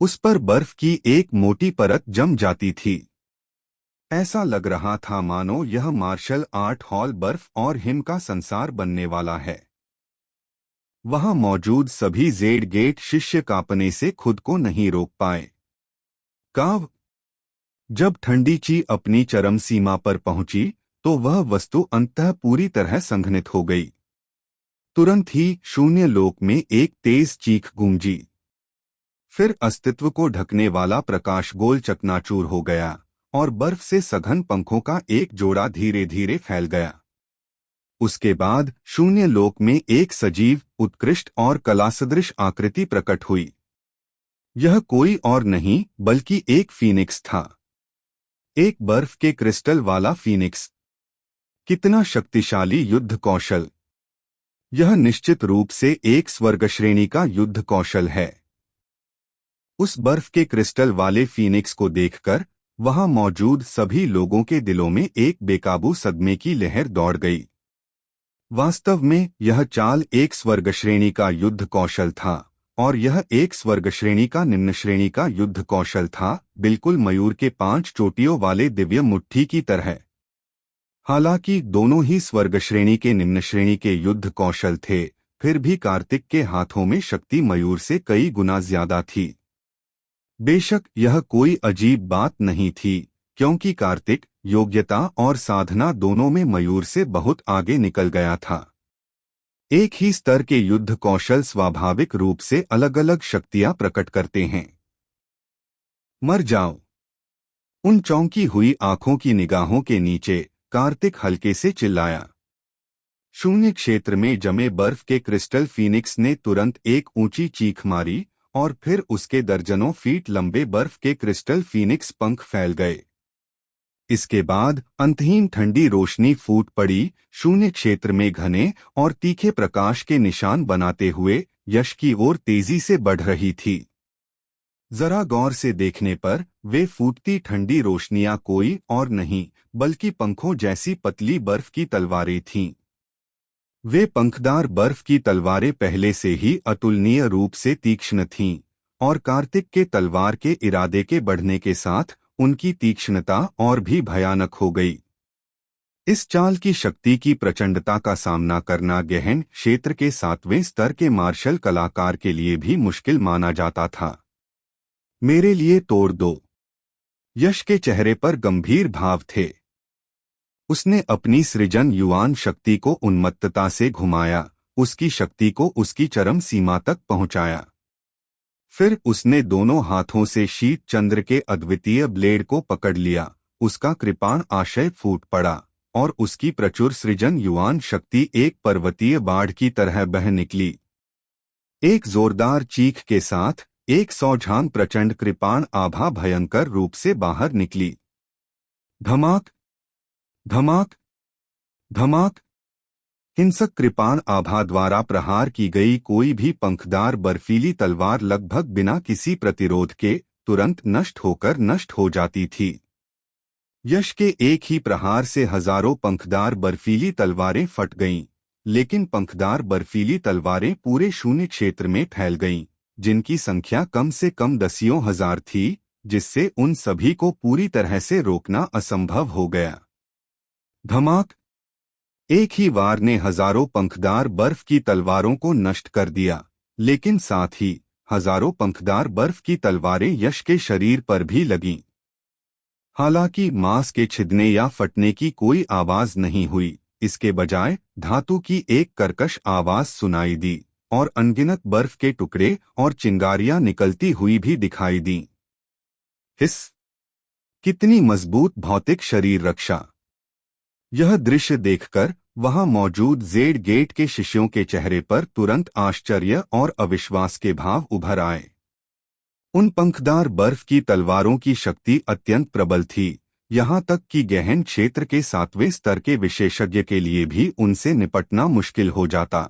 उस पर बर्फ की एक मोटी परत जम जाती थी। ऐसा लग रहा था मानो यह मार्शल आर्ट हॉल बर्फ और हिम का संसार बनने वाला है। वहां मौजूद सभी जेड गेट शिष्य कांपने से खुद को नहीं रोक पाए। काव जब ठंडी ची अपनी चरम सीमा पर पहुंची तो वह वस्तु अंततः पूरी तरह संघनित हो गई। तुरंत ही शून्य लोक में एक तेज चीख गूंजी। फिर अस्तित्व को ढकने वाला प्रकाश गोल चकनाचूर हो गया और बर्फ से सघन पंखों का एक जोड़ा धीरे धीरे फैल गया। उसके बाद शून्य लोक में एक सजीव, उत्कृष्ट और कलासदृश आकृति प्रकट हुई। यह कोई और नहीं बल्कि एक फीनिक्स था। एक बर्फ के क्रिस्टल वाला फीनिक्स। कितना शक्तिशाली युद्ध कौशल! यह निश्चित रूप से एक स्वर्ग श्रेणी का युद्ध कौशल है। उस बर्फ के क्रिस्टल वाले फीनिक्स को देखकर वहां मौजूद सभी लोगों के दिलों में एक बेकाबू सदमे की लहर दौड़ गई। वास्तव में यह चाल एक स्वर्ग श्रेणी का युद्ध कौशल था और यह एक स्वर्ग श्रेणी का निम्न श्रेणी का युद्ध कौशल था, बिल्कुल मयूर के 5 चोटियों वाले दिव्य मुट्ठी की तरह। हालांकि दोनों ही स्वर्ग श्रेणी के निम्न श्रेणी के युद्ध कौशल थे, फिर भी कार्तिक के हाथों में शक्ति मयूर से कई गुना ज्यादा थी। बेशक यह कोई अजीब बात नहीं थी, क्योंकि कार्तिक योग्यता और साधना दोनों में मयूर से बहुत आगे निकल गया था। एक ही स्तर के युद्ध कौशल स्वाभाविक रूप से अलग अलग शक्तियां प्रकट करते हैं। मर जाओ! उन चौंकी हुई आंखों की निगाहों के नीचे कार्तिक हल्के से चिल्लाया। शून्य क्षेत्र में जमे बर्फ के क्रिस्टल फीनिक्स ने तुरंत एक ऊंची चीख मारी और फिर उसके दर्जनों फीट लंबे बर्फ के क्रिस्टल फीनिक्स पंख फैल गए। इसके बाद अंतहीन ठंडी रोशनी फूट पड़ी, शून्य क्षेत्र में घने और तीखे प्रकाश के निशान बनाते हुए यश की ओर तेजी से बढ़ रही थी। जरा गौर से देखने पर वे फूटती ठंडी रोशनियां कोई और नहीं बल्कि पंखों जैसी पतली बर्फ की तलवारें थीं। वे पंखदार बर्फ की तलवारें पहले से ही अतुलनीय रूप से तीक्ष्ण थीं और कार्तिक के तलवार के इरादे के बढ़ने के साथ उनकी तीक्ष्णता और भी भयानक हो गई। इस चाल की शक्ति की प्रचंडता का सामना करना गहन क्षेत्र के 7वें स्तर के मार्शल कलाकार के लिए भी मुश्किल माना जाता था। मेरे लिए तोड़ दो! यश के चेहरे पर गंभीर भाव थे। उसने अपनी सृजन युवान शक्ति को उन्मत्तता से घुमाया, उसकी शक्ति को उसकी चरम सीमा तक पहुंचाया। फिर उसने दोनों हाथों से शीत चंद्र के अद्वितीय ब्लेड को पकड़ लिया, उसका कृपाण आशय फूट पड़ा और उसकी प्रचुर सृजन युवान शक्ति एक पर्वतीय बाढ़ की तरह बह निकली। एक जोरदार चीख के साथ एक सौझांग प्रचंड कृपाण आभा भयंकर रूप से बाहर निकली। धमाक धमाक धमाक! हिंसक कृपाण आभा द्वारा प्रहार की गई कोई भी पंखदार बर्फीली तलवार लगभग बिना किसी प्रतिरोध के तुरंत नष्ट हो जाती थी। यश के एक ही प्रहार से हजारों पंखदार बर्फीली तलवारें फट गईं, लेकिन पंखदार बर्फीली तलवारें पूरे शून्य क्षेत्र में फैल गईं, जिनकी संख्या कम से कम दसियों हजार थी, जिससे उन सभी को पूरी तरह से रोकना असंभव हो गया। धमाक! एक ही वार ने हजारों पंखदार बर्फ की तलवारों को नष्ट कर दिया, लेकिन साथ ही हजारों पंखदार बर्फ की तलवारें यश के शरीर पर भी लगीं। हालांकि मांस के छिदने या फटने की कोई आवाज नहीं हुई, इसके बजाय धातु की एक कर्कश आवाज सुनाई दी और अनगिनत बर्फ के टुकड़े और चिंगारियां निकलती हुई भी दिखाई दीं। हिस! कितनी मजबूत भौतिक शरीर रक्षा! यह दृश्य देखकर वहां मौजूद जेड गेट के शिष्यों के चेहरे पर तुरंत आश्चर्य और अविश्वास के भाव उभर आए। उन पंखदार बर्फ की तलवारों की शक्ति अत्यंत प्रबल थी, यहाँ तक कि गहन क्षेत्र के 7वें स्तर के विशेषज्ञ के लिए भी उनसे निपटना मुश्किल हो जाता।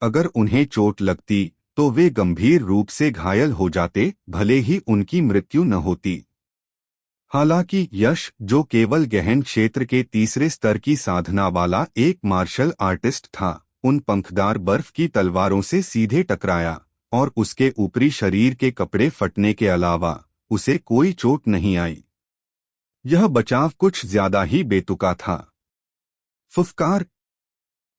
अगर उन्हें चोट लगती तो वे गंभीर रूप से घायल हो जाते, भले ही उनकी मृत्यु न होती। हालांकि यश, जो केवल गहन क्षेत्र के 3रे स्तर की साधना वाला एक मार्शल आर्टिस्ट था, उन पंखदार बर्फ की तलवारों से सीधे टकराया और उसके ऊपरी शरीर के कपड़े फटने के अलावा उसे कोई चोट नहीं आई। यह बचाव कुछ ज्यादा ही बेतुका था। फुफकार।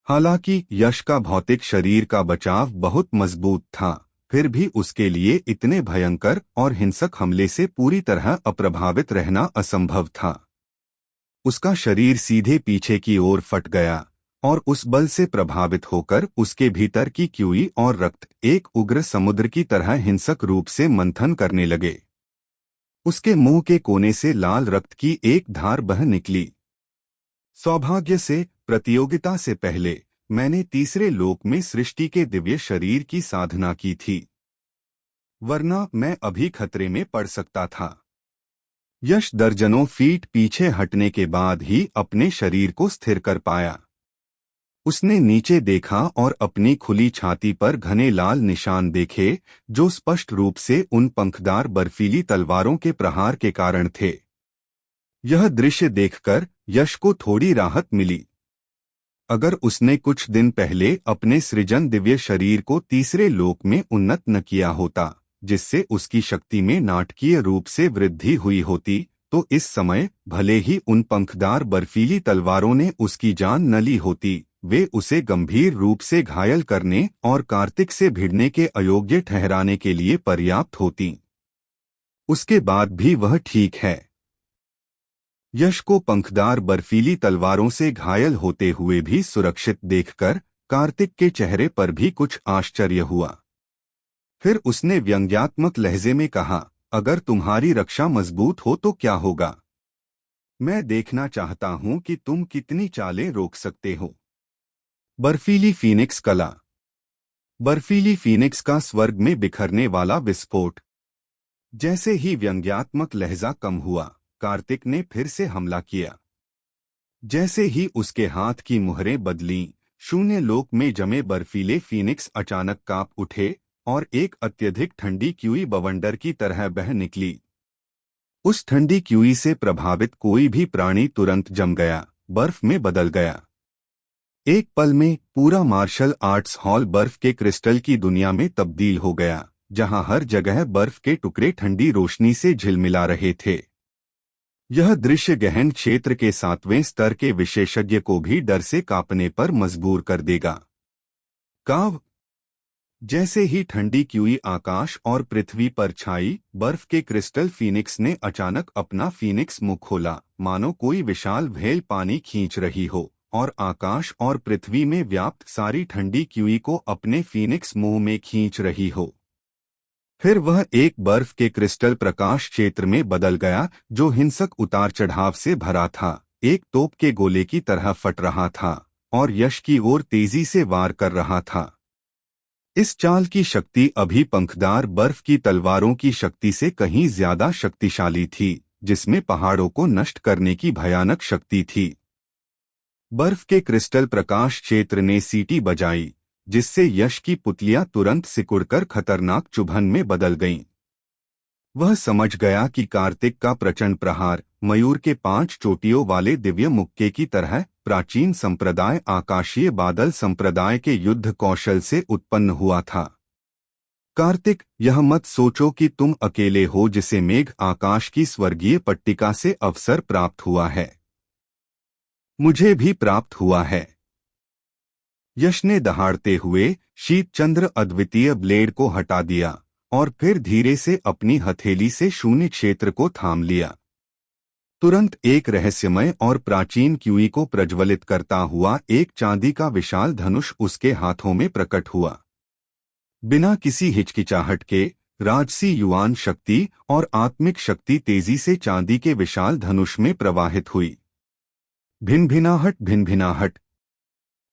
हालांकि यश का भौतिक शरीर का बचाव बहुत मजबूत था, फिर भी उसके लिए इतने भयंकर और हिंसक हमले से पूरी तरह अप्रभावित रहना असंभव था। उसका शरीर सीधे पीछे की ओर फट गया और उस बल से प्रभावित होकर उसके भीतर की क्यूई और रक्त एक उग्र समुद्र की तरह हिंसक रूप से मंथन करने लगे। उसके मुंह के कोने से लाल रक्त की एक धार बह निकली। सौभाग्य से प्रतियोगिता से पहले मैंने तीसरे लोक में सृष्टि के दिव्य शरीर की साधना की थी, वरना मैं अभी खतरे में पड़ सकता था। यश दर्जनों फीट पीछे हटने के बाद ही अपने शरीर को स्थिर कर पाया। उसने नीचे देखा और अपनी खुली छाती पर घने लाल निशान देखे, जो स्पष्ट रूप से उन पंखदार बर्फीली तलवारों के प्रहार के कारण थे। यह दृश्य देखकर यश को थोड़ी राहत मिली। अगर उसने कुछ दिन पहले अपने सृजन दिव्य शरीर को तीसरे लोक में उन्नत न किया होता, जिससे उसकी शक्ति में नाटकीय रूप से वृद्धि हुई होती, तो इस समय भले ही उन पंखदार बर्फीली तलवारों ने उसकी जान न ली होती, वे उसे गंभीर रूप से घायल करने और कार्तिक से भिड़ने के अयोग्य ठहराने के लिए पर्याप्त होती। उसके बाद भी वह ठीक है। यश को पंखदार बर्फीली तलवारों से घायल होते हुए भी सुरक्षित देखकर कार्तिक के चेहरे पर भी कुछ आश्चर्य हुआ। फिर उसने व्यंग्यात्मक लहजे में कहा, अगर तुम्हारी रक्षा मजबूत हो तो क्या होगा? मैं देखना चाहता हूं कि तुम कितनी चालें रोक सकते हो। बर्फीली फीनिक्स कला। बर्फीली फीनिक्स का स्वर्ग में बिखरने वाला विस्फोट। जैसे ही व्यंग्यात्मक लहजा कम हुआ, कार्तिक ने फिर से हमला किया। जैसे ही उसके हाथ की मुहरें बदलीं, शून्य लोक में जमे बर्फीले फीनिक्स अचानक कांप उठे और एक अत्यधिक ठंडी क्यूई बवंडर की तरह बह निकली। उस ठंडी क्यूई से प्रभावित कोई भी प्राणी तुरंत जम गया, बर्फ में बदल गया। एक पल में पूरा मार्शल आर्ट्स हॉल बर्फ के क्रिस्टल की दुनिया में तब्दील हो गया, जहां हर जगह बर्फ के टुकड़े ठंडी रोशनी से झिलमिला रहे थे। यह दृश्य गहन क्षेत्र के 7वें स्तर के विशेषज्ञ को भी डर से कांपने पर मजबूर कर देगा। काव। जैसे ही ठंडी क्यूई आकाश और पृथ्वी पर छाई, बर्फ के क्रिस्टल फीनिक्स ने अचानक अपना फीनिक्स मुंह खोला, मानो कोई विशाल व्हेल पानी खींच रही हो और आकाश और पृथ्वी में व्याप्त सारी ठंडी क्यूई को अपने फीनिक्स मुंह में खींच रही हो। फिर वह एक बर्फ के क्रिस्टल प्रकाश क्षेत्र में बदल गया, जो हिंसक उतार चढ़ाव से भरा था, एक तोप के गोले की तरह फट रहा था और यश की ओर तेजी से वार कर रहा था। इस चाल की शक्ति अभी पंखदार बर्फ की तलवारों की शक्ति से कहीं ज्यादा शक्तिशाली थी, जिसमें पहाड़ों को नष्ट करने की भयानक शक्ति थी। बर्फ के क्रिस्टल प्रकाश क्षेत्र ने सीटी बजाई, जिससे यश की पुतलियां तुरंत सिकुड़कर खतरनाक चुभन में बदल गईं। वह समझ गया कि कार्तिक का प्रचंड प्रहार मयूर के 5 चोटियों वाले दिव्य मुक्के की तरह प्राचीन संप्रदाय आकाशीय बादल संप्रदाय के युद्ध कौशल से उत्पन्न हुआ था। कार्तिक, यह मत सोचो कि तुम अकेले हो जिसे मेघ आकाश की स्वर्गीय पट्टिका से अवसर प्राप्त हुआ है। मुझे भी प्राप्त हुआ है। यश ने दहाड़ते हुए शीतचंद्र अद्वितीय ब्लेड को हटा दिया और फिर धीरे से अपनी हथेली से शून्य क्षेत्र को थाम लिया। तुरंत एक रहस्यमय और प्राचीन क्यूई को प्रज्वलित करता हुआ एक चांदी का विशाल धनुष उसके हाथों में प्रकट हुआ। बिना किसी हिचकिचाहट के राजसी युवान शक्ति और आत्मिक शक्ति तेजी से चांदी के विशाल धनुष में प्रवाहित हुई। भिनभिनाहट भिनभिनाहट।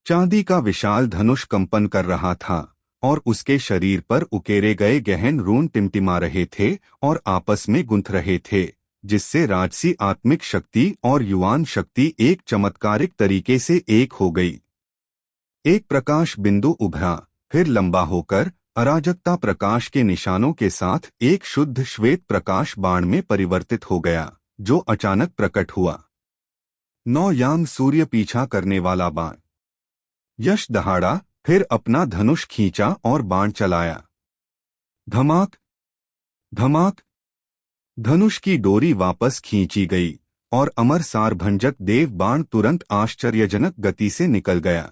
चांदी का विशाल धनुष कंपन कर रहा था और उसके शरीर पर उकेरे गए गहन रून टिमटिमा रहे थे और आपस में गुंथ रहे थे, जिससे राजसी आत्मिक शक्ति और युवान शक्ति एक चमत्कारिक तरीके से एक हो गई। एक प्रकाश बिंदु उभरा, फिर लंबा होकर अराजकता प्रकाश के निशानों के साथ एक शुद्ध श्वेत प्रकाश बाण में परिवर्तित हो गया, जो अचानक प्रकट हुआ। 9 यांग सूर्य पीछा करने वाला बाण। यश दहाड़ा, फिर अपना धनुष खींचा और बाण चलाया। धमाक धमाक। धनुष की डोरी वापस खींची गई और अमर सारभंजक देव बाण तुरंत आश्चर्यजनक गति से निकल गया।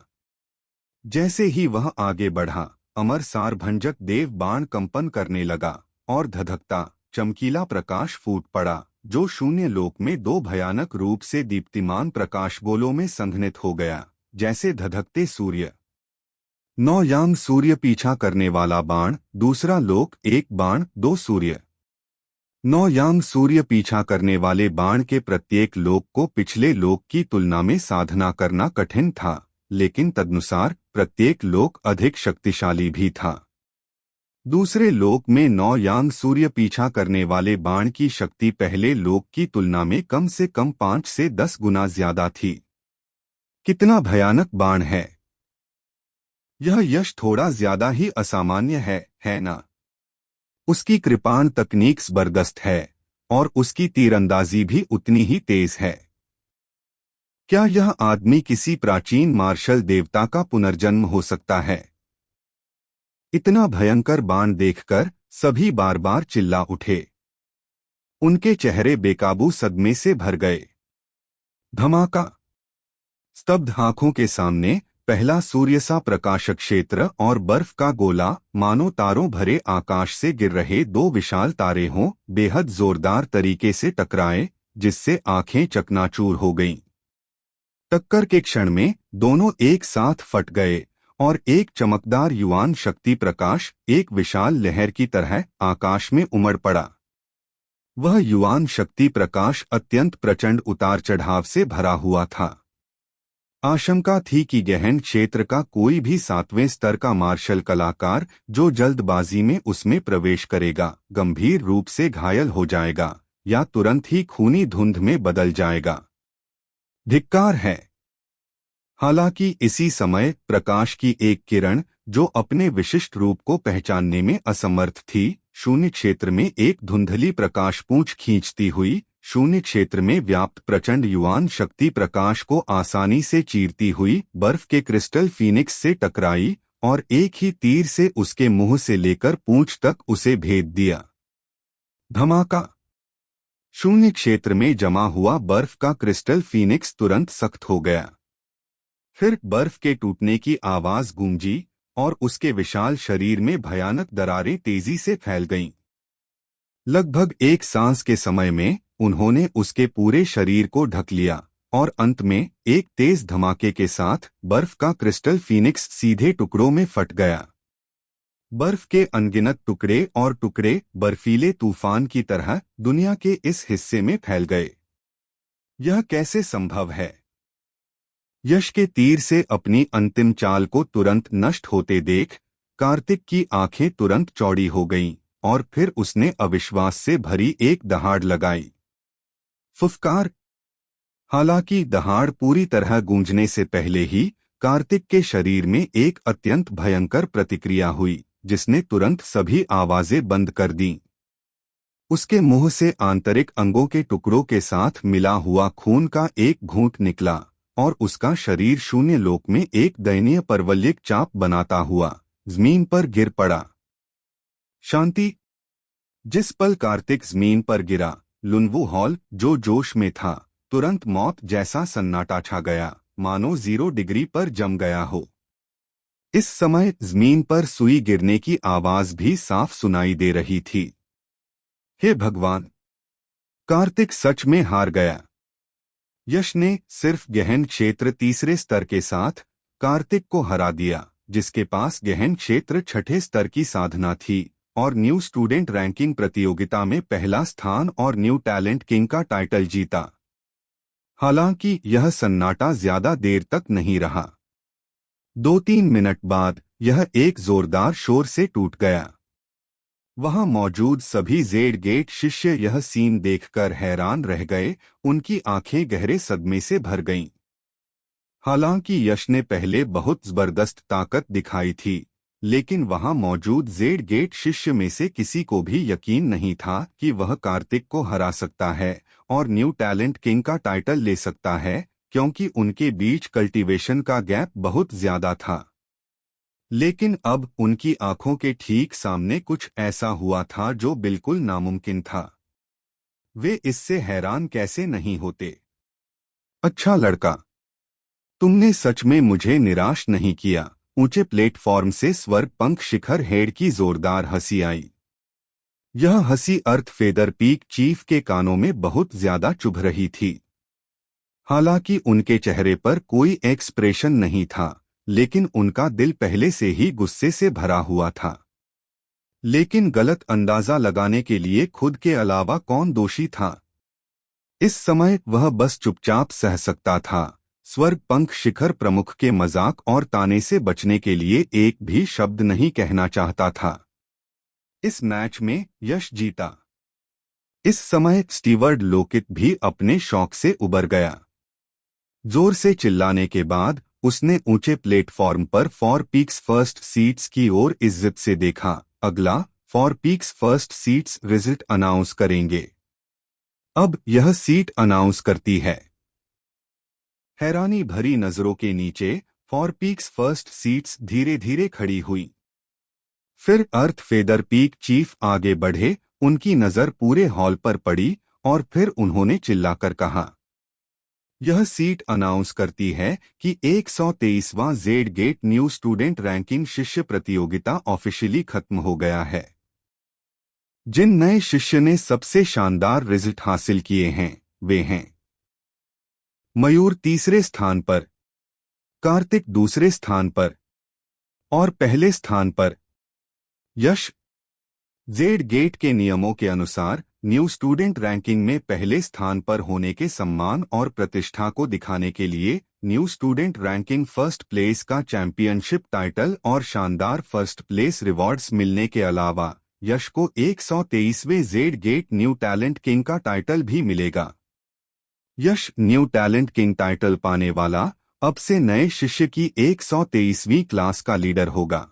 जैसे ही वह आगे बढ़ा, अमर सारभंजक देव बाण कंपन करने लगा और धधकता चमकीला प्रकाश फूट पड़ा, जो शून्य लोक में दो भयानक रूप से दीप्तिमान प्रकाश गोलों में संघनित हो गया, जैसे धधकते सूर्य। 9 यांग सूर्य पीछा करने वाला बाण, दूसरा लोक, एक बाण 2 सूर्य। 9 यांग सूर्य पीछा करने वाले बाण के प्रत्येक लोक को पिछले लोक की तुलना में साधना करना कठिन था, लेकिन तदनुसार प्रत्येक लोक अधिक शक्तिशाली भी था। दूसरे लोक में 9 यांग सूर्य पीछा करने वाले बाण की शक्ति पहले लोक की तुलना में कम से कम 5 से 10 गुना ज्यादा थी। कितना भयानक बाण है! यह यश थोड़ा ज्यादा ही असामान्य है ना? उसकी कृपाण तकनीक जबरदस्त है और उसकी तीरंदाजी भी उतनी ही तेज है। क्या यह आदमी किसी प्राचीन मार्शल देवता का पुनर्जन्म हो सकता है? इतना भयंकर बाण देखकर सभी बार बार चिल्ला उठे। उनके चेहरे बेकाबू सदमे से भर गए। धमाका। स्तब्ध आंखों के सामने पहला सूर्य सा प्रकाशक क्षेत्र और बर्फ का गोला, मानो तारों भरे आकाश से गिर रहे 2 विशाल तारे हों, बेहद जोरदार तरीके से टकराए, जिससे आंखें चकनाचूर हो गईं। टक्कर के क्षण में दोनों एक साथ फट गए और एक चमकदार युवान शक्ति प्रकाश एक विशाल लहर की तरह आकाश में उमड़ पड़ा। वह युवान शक्ति प्रकाश अत्यंत प्रचंड उतार चढ़ाव से भरा हुआ था। आशंका थी कि गहन क्षेत्र का कोई भी 7वें स्तर का मार्शल कलाकार जो जल्दबाजी में उसमें प्रवेश करेगा, गंभीर रूप से घायल हो जाएगा या तुरंत ही खूनी धुंध में बदल जाएगा। धिक्कार है! हालांकि इसी समय प्रकाश की एक किरण, जो अपने विशिष्ट रूप को पहचानने में असमर्थ थी, शून्य क्षेत्र में एक धुंधली प्रकाश पूंछ खींचती हुई शून्य क्षेत्र में व्याप्त प्रचंड युवान शक्ति प्रकाश को आसानी से चीरती हुई बर्फ के क्रिस्टल फीनिक्स से टकराई और एक ही तीर से उसके मुंह से लेकर पूंछ तक उसे भेद दिया। धमाका। शून्य क्षेत्र में जमा हुआ बर्फ का क्रिस्टल फीनिक्स तुरंत सख्त हो गया। फिर बर्फ के टूटने की आवाज गूंजी और उसके विशाल शरीर में भयानक दरारें तेजी से फैल गईं। लगभग एक सांस के समय में उन्होंने उसके पूरे शरीर को ढक लिया और अंत में एक तेज धमाके के साथ बर्फ का क्रिस्टल फीनिक्स सीधे टुकड़ों में फट गया। बर्फ के अनगिनत टुकड़े और टुकड़े बर्फीले तूफान की तरह दुनिया के इस हिस्से में फैल गए। यह कैसे संभव है? यश के तीर से अपनी अंतिम चाल को तुरंत नष्ट होते देख कार्तिक की आंखें तुरंत चौड़ी हो गईं और फिर उसने अविश्वास से भरी एक दहाड़ लगाई। फुफकार। हालांकि दहाड़ पूरी तरह गूंजने से पहले ही कार्तिक के शरीर में एक अत्यंत भयंकर प्रतिक्रिया हुई, जिसने तुरंत सभी आवाजें बंद कर दीं। उसके मुंह से आंतरिक अंगों के टुकड़ों के साथ मिला हुआ खून का एक घूंट निकला और उसका शरीर शून्य लोक में एक दयनीय परवलयिक चाप बनाता हुआ जमीन पर गिर पड़ा। शांति। जिस पल कार्तिक जमीन पर गिरा, लुनवू हॉल, जो जोश में था, तुरंत मौत जैसा सन्नाटा छा गया, मानो 0 डिग्री पर जम गया हो। इस समय जमीन पर सुई गिरने की आवाज भी साफ सुनाई दे रही थी। हे भगवान! कार्तिक सच में हार गया। यश ने सिर्फ गहन क्षेत्र 3रे स्तर के साथ कार्तिक को हरा दिया, जिसके पास गहन क्षेत्र 6ठे स्तर की साधना थी और न्यू स्टूडेंट रैंकिंग प्रतियोगिता में पहला स्थान और न्यू टैलेंट किंग का टाइटल जीता। हालांकि यह सन्नाटा ज्यादा देर तक नहीं रहा। 2-3 मिनट बाद यह एक जोरदार शोर से टूट गया। वहां मौजूद सभी जेड गेट शिष्य यह सीन देखकर हैरान रह गए, उनकी आंखें गहरे सदमे से भर गईं। हालांकि यश ने पहले बहुत जबरदस्त ताकत दिखाई थी, लेकिन वहां मौजूद जेड गेट शिष्य में से किसी को भी यकीन नहीं था कि वह कार्तिक को हरा सकता है और न्यू टैलेंट किंग का टाइटल ले सकता है, क्योंकि उनके बीच कल्टीवेशन का गैप बहुत ज्यादा था। लेकिन अब उनकी आंखों के ठीक सामने कुछ ऐसा हुआ था जो बिल्कुल नामुमकिन था। वे इससे हैरान कैसे नहीं होते। अच्छा लड़का, तुमने सच में मुझे निराश नहीं किया। ऊंचे प्लेटफॉर्म से स्वर्ग पंख शिखर हेड की जोरदार हंसी आई। यह हंसी अर्थ फेदर पीक चीफ के कानों में बहुत ज्यादा चुभ रही थी। हालांकि उनके चेहरे पर कोई एक्सप्रेशन नहीं था, लेकिन उनका दिल पहले से ही गुस्से से भरा हुआ था। लेकिन गलत अंदाजा लगाने के लिए खुद के अलावा कौन दोषी था। इस समय वह बस चुपचाप सह सकता था। स्वर्ग पंख शिखर प्रमुख के मजाक और ताने से बचने के लिए एक भी शब्द नहीं कहना चाहता था। इस मैच में यश जीता। इस समय स्टीवर्ड लोकित भी अपने शौक से उबर गया। जोर से चिल्लाने के बाद उसने ऊंचे प्लेटफॉर्म पर फॉर पीक्स फर्स्ट सीट्स की ओर इज्जत से देखा। अगला for peaks first seats result announce करेंगे। अब यह सीट अनाउंस करती है। हैरानी भरी नजरों के नीचे फॉर पीक्स फर्स्ट सीट्स धीरे धीरे खड़ी हुई। फिर अर्थ फेदर पीक चीफ आगे बढ़े। उनकी नजर पूरे हॉल पर पड़ी और फिर उन्होंने चिल्लाकर कहा, यह सीट अनाउंस करती है कि 123वां jade gate new student ranking शिष्य प्रतियोगिता ऑफिशियली खत्म हो गया है। जिन नए शिष्य ने सबसे शानदार रिजल्ट हासिल किए हैं वे हैं मयूर तीसरे स्थान पर, कार्तिक दूसरे स्थान पर और पहले स्थान पर यश। जेड गेट के नियमों के अनुसार न्यू स्टूडेंट रैंकिंग में पहले स्थान पर होने के सम्मान और प्रतिष्ठा को दिखाने के लिए new student ranking first place का चैंपियनशिप टाइटल और शानदार फर्स्ट प्लेस रिवॉर्ड्स मिलने के अलावा यश को 123वें jade gate new talent king का टाइटल भी मिलेगा। Yash new talent king title पाने वाला अब से नए शिष्य की 123वीं क्लास का लीडर होगा।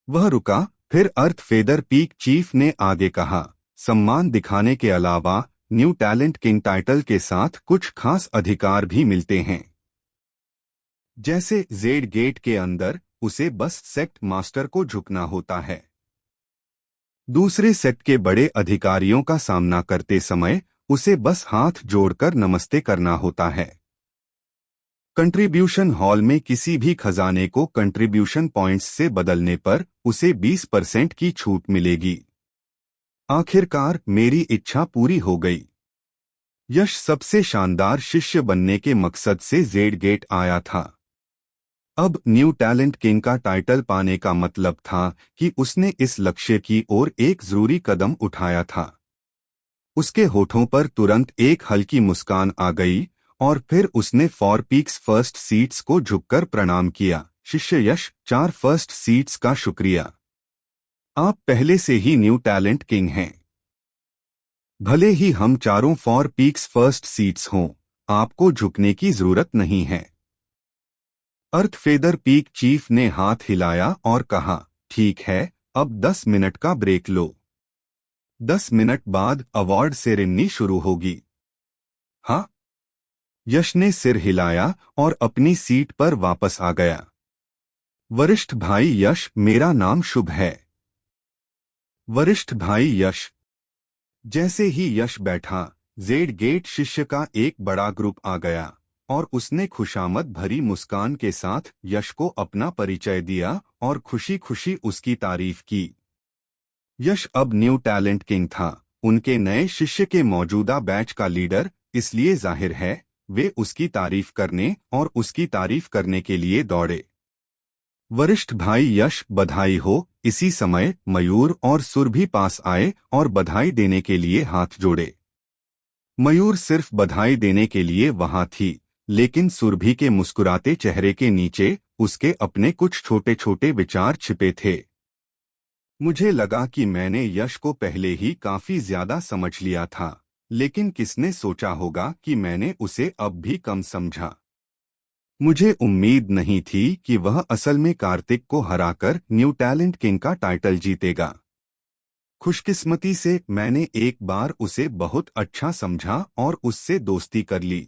वह रुका, फिर अर्थ फेदर पीक चीफ ने आगे कहा, सम्मान दिखाने के अलावा न्यू टैलेंट किंग टाइटल के साथ कुछ खास अधिकार भी मिलते हैं। जैसे जेड गेट के अंदर उसे बस सेक्ट मास्टर को झुकना होता है। दूसरे सेक्ट के बड़े अधिकारियों का सामना करते समय उसे बस हाथ जोड़कर नमस्ते करना होता है। कंट्रीब्यूशन हॉल में किसी भी खजाने को कंट्रीब्यूशन पॉइंट्स से बदलने पर उसे 20% की छूट मिलेगी। आखिरकार मेरी इच्छा पूरी हो गई। यश सबसे शानदार शिष्य बनने के मकसद से जेड गेट आया था। अब न्यू टैलेंट किंग का टाइटल पाने का मतलब था कि उसने इस लक्ष्य की ओर एक जरूरी कदम उठाया था। उसके होठों पर तुरंत एक हल्की मुस्कान आ गई और फिर उसने फॉर पीक्स फर्स्ट सीट्स को झुककर प्रणाम किया। शिष्य यश, 4 फर्स्ट सीट्स का शुक्रिया। आप पहले से ही न्यू टैलेंट किंग हैं। भले ही हम चारों फॉर पीक्स फर्स्ट सीट्स हों, आपको झुकने की जरूरत नहीं है। अर्थ फेदर पीक चीफ ने हाथ हिलाया और कहा, ठीक है, अब 10 मिनट का ब्रेक लो। 10 मिनट बाद अवार्ड सेरेमनी शुरू होगी। हाँ? यश ने सिर हिलाया और अपनी सीट पर वापस आ गया। वरिष्ठ भाई यश, मेरा नाम शुभ है। वरिष्ठ भाई यश। जैसे ही यश बैठा, जेड गेट शिष्य का एक बड़ा ग्रुप आ गया और उसने खुशामद भरी मुस्कान के साथ यश को अपना परिचय दिया और खुशी खुशी उसकी तारीफ की। यश अब न्यू टैलेंट किंग था, उनके नए शिष्य के मौजूदा बैच का लीडर, इसलिए जाहिर है वे उसकी तारीफ करने और उसकी तारीफ करने के लिए दौड़े। वरिष्ठ भाई यश, बधाई हो। इसी समय मयूर और सुर भी पास आए और बधाई देने के लिए हाथ जोड़े। मयूर सिर्फ बधाई देने के लिए वहां थी, लेकिन सुरभि के मुस्कुराते चेहरे के नीचे उसके अपने कुछ छोटे छोटे विचार छिपे थे। मुझे लगा कि मैंने यश को पहले ही काफी ज्यादा समझ लिया था, लेकिन किसने सोचा होगा कि मैंने उसे अब भी कम समझा। मुझे उम्मीद नहीं थी कि वह असल में कार्तिक को हराकर न्यू टैलेंट किंग का टाइटल जीतेगा। खुशकिस्मती से मैंने एक बार उसे बहुत अच्छा समझा और उससे दोस्ती कर ली।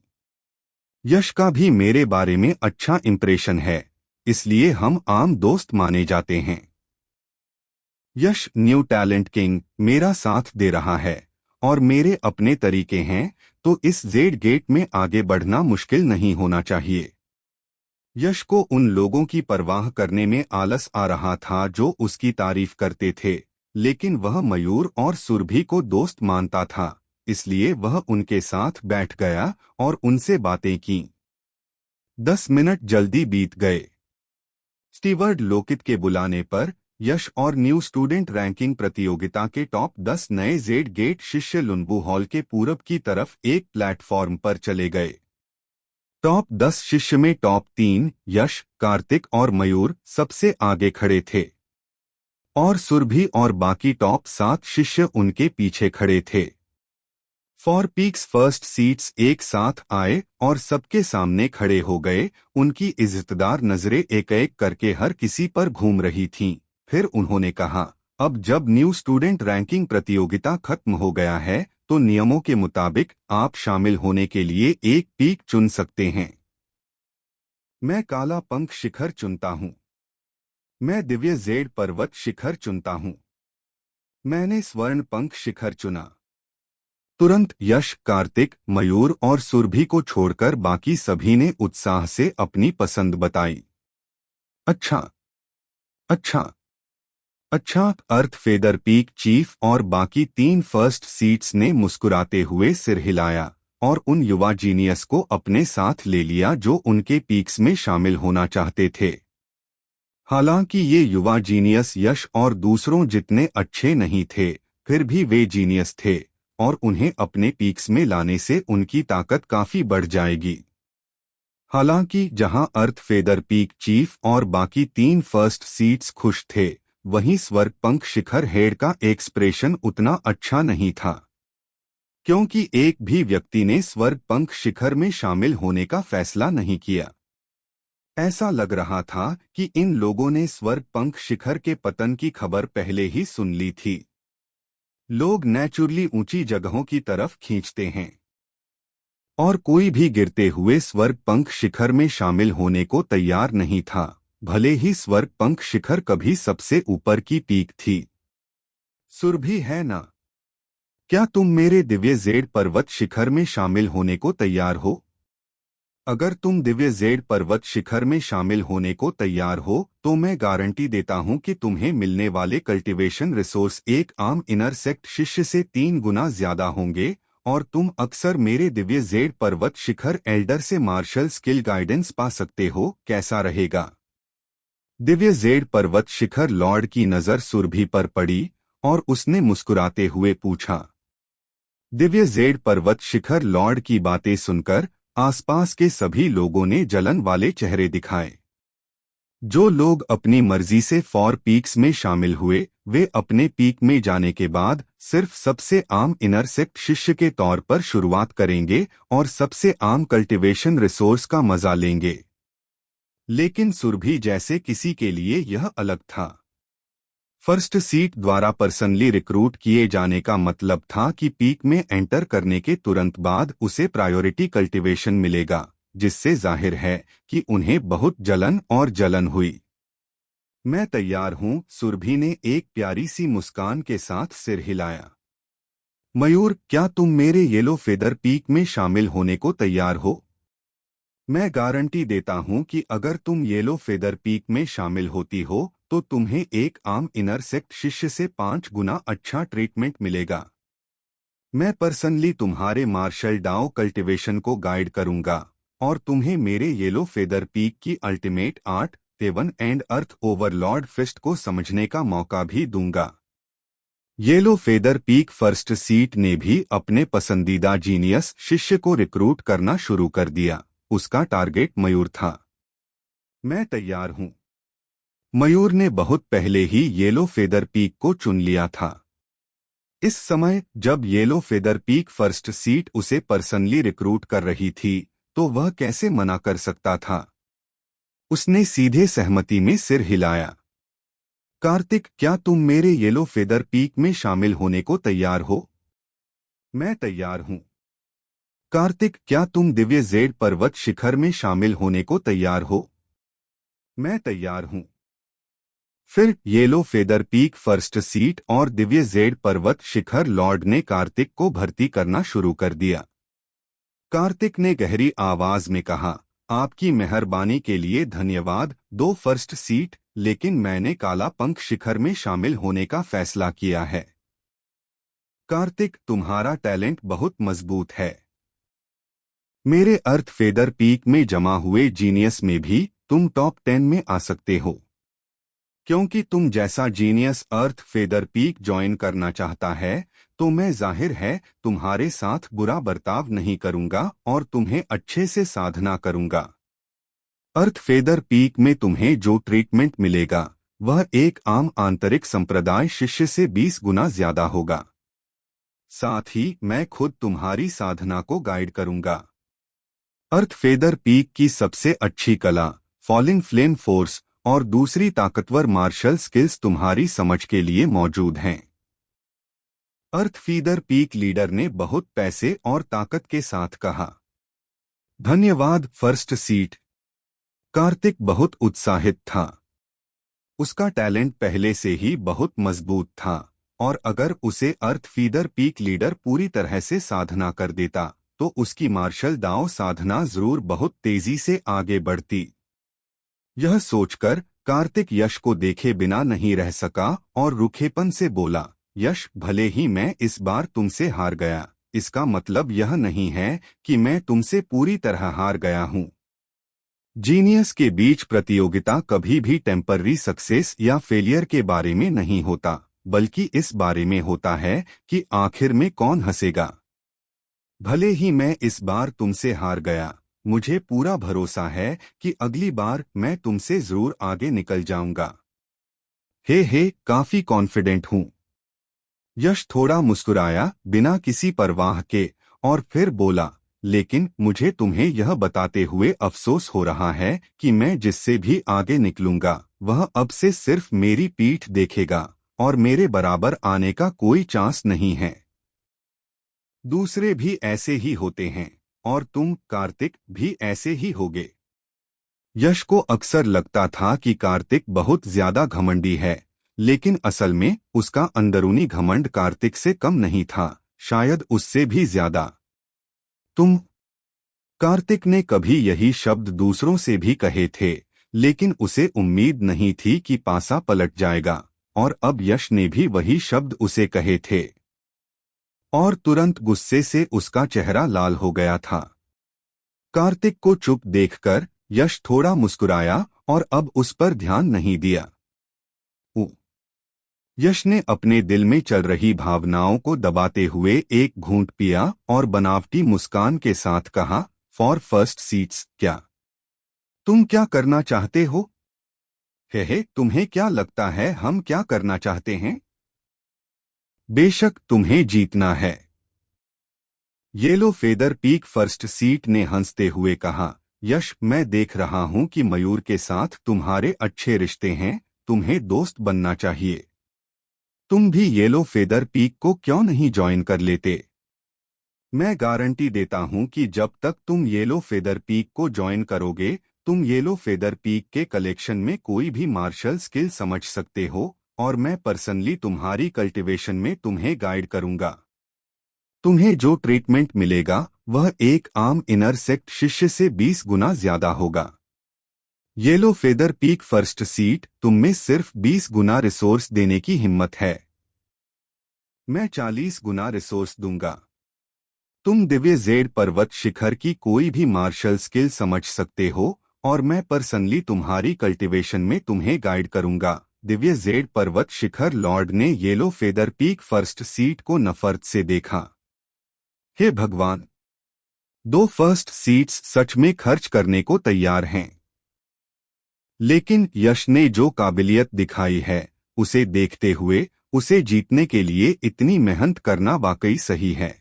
यश का भी मेरे बारे में अच्छा इंप्रेशन है, इसलिए हम आम दोस्त माने जाते हैं। यश न्यू टैलेंट किंग मेरा साथ दे रहा है और मेरे अपने तरीके हैं, तो इस जेड गेट में आगे बढ़ना मुश्किल नहीं होना चाहिए। यश को उन लोगों की परवाह करने में आलस आ रहा था जो उसकी तारीफ करते थे, लेकिन वह मयूर और सुरभि को दोस्त मानता था, इसलिए वह उनके साथ बैठ गया और उनसे बातें की। 10 मिनट जल्दी बीत गए। स्टीवर्ड लोकित के बुलाने पर यश और न्यू स्टूडेंट रैंकिंग प्रतियोगिता के टॉप 10 नए जेड गेट शिष्य लुनबू हॉल के पूरब की तरफ एक प्लेटफॉर्म पर चले गए। टॉप 10 शिष्य में टॉप 3 यश, कार्तिक और मयूर सबसे आगे खड़े थे और सुरभि और बाकी टॉप 7 शिष्य उनके पीछे खड़े थे। फॉर पीक्स फर्स्ट सीट्स एक साथ आए और सबके सामने खड़े हो गए। उनकी इज्जतदार नजरें एक एक करके हर किसी पर घूम रही थीं। फिर उन्होंने कहा, अब जब न्यू स्टूडेंट रैंकिंग प्रतियोगिता खत्म हो गया है, तो नियमों के मुताबिक आप शामिल होने के लिए एक पीक चुन सकते हैं। मैं काला पंख शिखर चुनता हूँ। मैं दिव्य जेड पर्वत शिखर चुनता हूँ। मैंने स्वर्ण पंख शिखर चुना। तुरंत यश, कार्तिक, मयूर और सुरभि को छोड़कर बाकी सभी ने उत्साह से अपनी पसंद बताई। अच्छा, अच्छा, अच्छा। अर्थ फेदर पीक चीफ और बाकी 3 फर्स्ट सीट्स ने मुस्कुराते हुए सिर हिलाया और उन युवा जीनियस को अपने साथ ले लिया जो उनके पीक्स में शामिल होना चाहते थे। हालांकि ये युवा जीनियस यश और दूसरों जितने अच्छे नहीं थे, फिर भी वे जीनियस थे और उन्हें अपने पीक्स में लाने से उनकी ताकत काफी बढ़ जाएगी। हालांकि जहां अर्थ फेदर पीक चीफ और बाकी 3 फर्स्ट सीट्स खुश थे, वहीं स्वर्ग पंख शिखर हेड का एक्सप्रेशन उतना अच्छा नहीं था, क्योंकि एक भी व्यक्ति ने स्वर्ग पंख शिखर में शामिल होने का फैसला नहीं किया। ऐसा लग रहा था कि इन लोगों ने स्वर्ग पंख शिखर के पतन की खबर पहले ही सुन ली थी। लोग नेचुरली ऊंची जगहों की तरफ खींचते हैं और कोई भी गिरते हुए स्वर्ग पंख शिखर में शामिल होने को तैयार नहीं था, भले ही स्वर्ग पंख शिखर कभी सबसे ऊपर की पीक थी। सुरभि है ना? क्या तुम मेरे दिव्य जेड पर्वत शिखर में शामिल होने को तैयार हो? अगर तुम दिव्य जेड पर्वत शिखर में शामिल होने को तैयार हो, तो मैं गारंटी देता हूं कि तुम्हें मिलने वाले कल्टीवेशन रिसोर्स एक आम इनर सेक्ट शिष्य से 3 गुना ज्यादा होंगे और तुम अक्सर मेरे दिव्य जेड पर्वत शिखर एल्डर से मार्शल स्किल गाइडेंस पा सकते हो। कैसा रहेगा? दिव्य जेड पर्वत शिखर लॉर्ड की नजर सुरभि पर पड़ी और उसने मुस्कुराते हुए पूछा। दिव्य जेड पर्वत शिखर लॉर्ड की बातें सुनकर आसपास के सभी लोगों ने जलन वाले चेहरे दिखाए। जो लोग अपनी मर्जी से फॉर पीक्स में शामिल हुए, वे अपने पीक में जाने के बाद सिर्फ सबसे आम इनर सेक्ट शिष्य के तौर पर शुरुआत करेंगे और सबसे आम कल्टीवेशन रिसोर्स का मजा लेंगे। लेकिन सुरभि जैसे किसी के लिए यह अलग था। फर्स्ट सीट द्वारा पर्सनली रिक्रूट किए जाने का मतलब था कि पीक में एंटर करने के तुरंत बाद उसे प्रायोरिटी कल्टीवेशन मिलेगा, जिससे जाहिर है कि उन्हें बहुत जलन हुई। मैं तैयार हूं, सुरभि ने एक प्यारी सी मुस्कान के साथ सिर हिलाया। मयूर, क्या तुम मेरे येलो फेदर पीक में शामिल होने को तैयार हो? मैं गारंटी देता हूं कि अगर तुम येलो फेदर पीक में शामिल होती हो, तो तुम्हें एक आम इनर सेक्ट शिष्य से 5 गुना अच्छा ट्रीटमेंट मिलेगा। मैं पर्सनली तुम्हारे मार्शल डाओ कल्टीवेशन को गाइड करूंगा और तुम्हें मेरे येलो फेदर पीक की ultimate art, heaven and earth overlord fist को समझने का मौका भी दूंगा। Yellow feather peak first seat ने भी अपने पसंदीदा जीनियस शिष्य को रिक्रूट करना शुरू कर दिया। उसका टारगेट मयूर था। मैं तैयार हूं। मयूर ने बहुत पहले ही येलो फेदर पीक को चुन लिया था। इस समय जब yellow feather peak first seat उसे पर्सनली रिक्रूट कर रही थी, तो वह कैसे मना कर सकता था? उसने सीधे सहमति में सिर हिलाया। कार्तिक, क्या तुम मेरे येलो फेदर पीक में शामिल होने को तैयार हो? मैं तैयार हूं। कार्तिक, क्या तुम दिव्य जेड पर्वत शिखर में शामिल होने को तैयार हो? मैं तैयार हूं। फिर yellow feather peak first seat और दिव्य जेड पर्वत शिखर लॉर्ड ने कार्तिक को भर्ती करना शुरू कर दिया। कार्तिक ने गहरी आवाज में कहा, आपकी मेहरबानी के लिए धन्यवाद। दो फर्स्ट सीट, लेकिन मैंने काला पंख शिखर में शामिल होने का फैसला किया है। कार्तिक, तुम्हारा टैलेंट बहुत मजबूत है। मेरे अर्थ फेदर पीक में जमा हुए जीनियस में भी तुम टॉप 10 में आ सकते हो। क्योंकि तुम जैसा जीनियस अर्थ फेदर पीक ज्वाइन करना चाहता है, तो मैं जाहिर है तुम्हारे साथ बुरा बर्ताव नहीं करूंगा और तुम्हें अच्छे से साधना करूंगा। अर्थ फेदर पीक में तुम्हें जो ट्रीटमेंट मिलेगा वह एक आम आंतरिक संप्रदाय शिष्य से 20 गुना ज्यादा होगा। साथ ही मैं खुद तुम्हारी साधना को गाइड करूंगा। अर्थ फेदर पीक की सबसे अच्छी कला फॉलिंग फ्लेम फोर्स और दूसरी ताकतवर मार्शल स्किल्स तुम्हारी समझ के लिए मौजूद हैं। अर्थ फीदर पीक लीडर ने बहुत पैसे और ताकत के साथ कहा। धन्यवाद फर्स्ट सीट। कार्तिक बहुत उत्साहित था। उसका टैलेंट पहले से ही बहुत मजबूत था और अगर उसे अर्थ फीदर पीक लीडर पूरी तरह से साधना कर देता तो उसकी मार्शल दाव साधना जरूर बहुत तेजी से आगे बढ़ती। यह सोचकर कार्तिक यश को देखे बिना नहीं रह सका और रूखेपन से बोला, यश, भले ही मैं इस बार तुमसे हार गया, इसका मतलब यह नहीं है कि मैं तुमसे पूरी तरह हार गया हूं। जीनियस के बीच प्रतियोगिता कभी भी टेम्पररी सक्सेस या फेलियर के बारे में नहीं होता, बल्कि इस बारे में होता है कि आखिर में कौन हंसेगा। भले ही मैं इस बार तुमसे हार गया, मुझे पूरा भरोसा है कि अगली बार मैं तुमसे जरूर आगे निकल जाऊंगा। हे, काफी कॉन्फिडेंट हूं। यश थोड़ा मुस्कुराया बिना किसी परवाह के और फिर बोला, लेकिन मुझे तुम्हें यह बताते हुए अफसोस हो रहा है कि मैं जिससे भी आगे निकलूंगा वह अब से सिर्फ मेरी पीठ देखेगा और मेरे बराबर आने का कोई चांस नहीं है। दूसरे भी ऐसे ही होते हैं और तुम कार्तिक भी ऐसे ही होगे। यश को अक्सर लगता था कि कार्तिक बहुत ज्यादा घमंडी है, लेकिन असल में उसका अंदरूनी घमंड कार्तिक से कम नहीं था, शायद उससे भी ज्यादा। तुम। कार्तिक ने कभी यही शब्द दूसरों से भी कहे थे, लेकिन उसे उम्मीद नहीं थी कि पासा पलट जाएगा, और अब यश ने भी वही शब्द उसे कहे थे और तुरंत गुस्से से उसका चेहरा लाल हो गया था। कार्तिक को चुप देखकर यश थोड़ा मुस्कुराया और अब उस पर ध्यान नहीं दिया। यश ने अपने दिल में चल रही भावनाओं को दबाते हुए एक घूंट पिया और बनावटी मुस्कान के साथ कहा, फॉर फर्स्ट सीट्स, क्या तुम क्या करना चाहते हो? हे, तुम्हें क्या लगता है हम क्या करना चाहते हैं? बेशक तुम्हें जीतना है। Yellow feather peak first seat ने हंसते हुए कहा, यश, मैं देख रहा हूं कि मयूर के साथ तुम्हारे अच्छे रिश्ते हैं, तुम्हें दोस्त बनना चाहिए। तुम भी येलो फेदर पीक को क्यों नहीं ज्वाइन कर लेते? मैं गारंटी देता हूं कि जब तक तुम येलो फेदर पीक को ज्वाइन करोगे, तुम येलो फेदर पीक के कलेक्शन में कोई भी मार्शल स्किल समझ सकते हो और मैं पर्सनली तुम्हारी कल्टीवेशन में तुम्हें गाइड करूंगा। तुम्हें जो ट्रीटमेंट मिलेगा वह एक आम इनर सेक्ट शिष्य से 20 गुना ज्यादा होगा। Yellow feather peak first seat, तुम में सिर्फ 20 गुना रिसोर्स देने की हिम्मत है। मैं 40 गुना रिसोर्स दूंगा। तुम दिव्य जेड पर्वत शिखर की कोई भी मार्शल स्किल समझ सकते हो और मैं पर्सनली तुम्हारी कल्टीवेशन में तुम्हें गाइड करूंगा। दिव्य जेड पर्वत शिखर लॉर्ड ने yellow feather peak first seat को नफरत से देखा। हे भगवान, 2 फर्स्ट सीट्स सच में खर्च करने को तैयार हैं। लेकिन यश ने जो काबिलियत दिखाई है उसे देखते हुए उसे जीतने के लिए इतनी मेहनत करना वाकई सही है।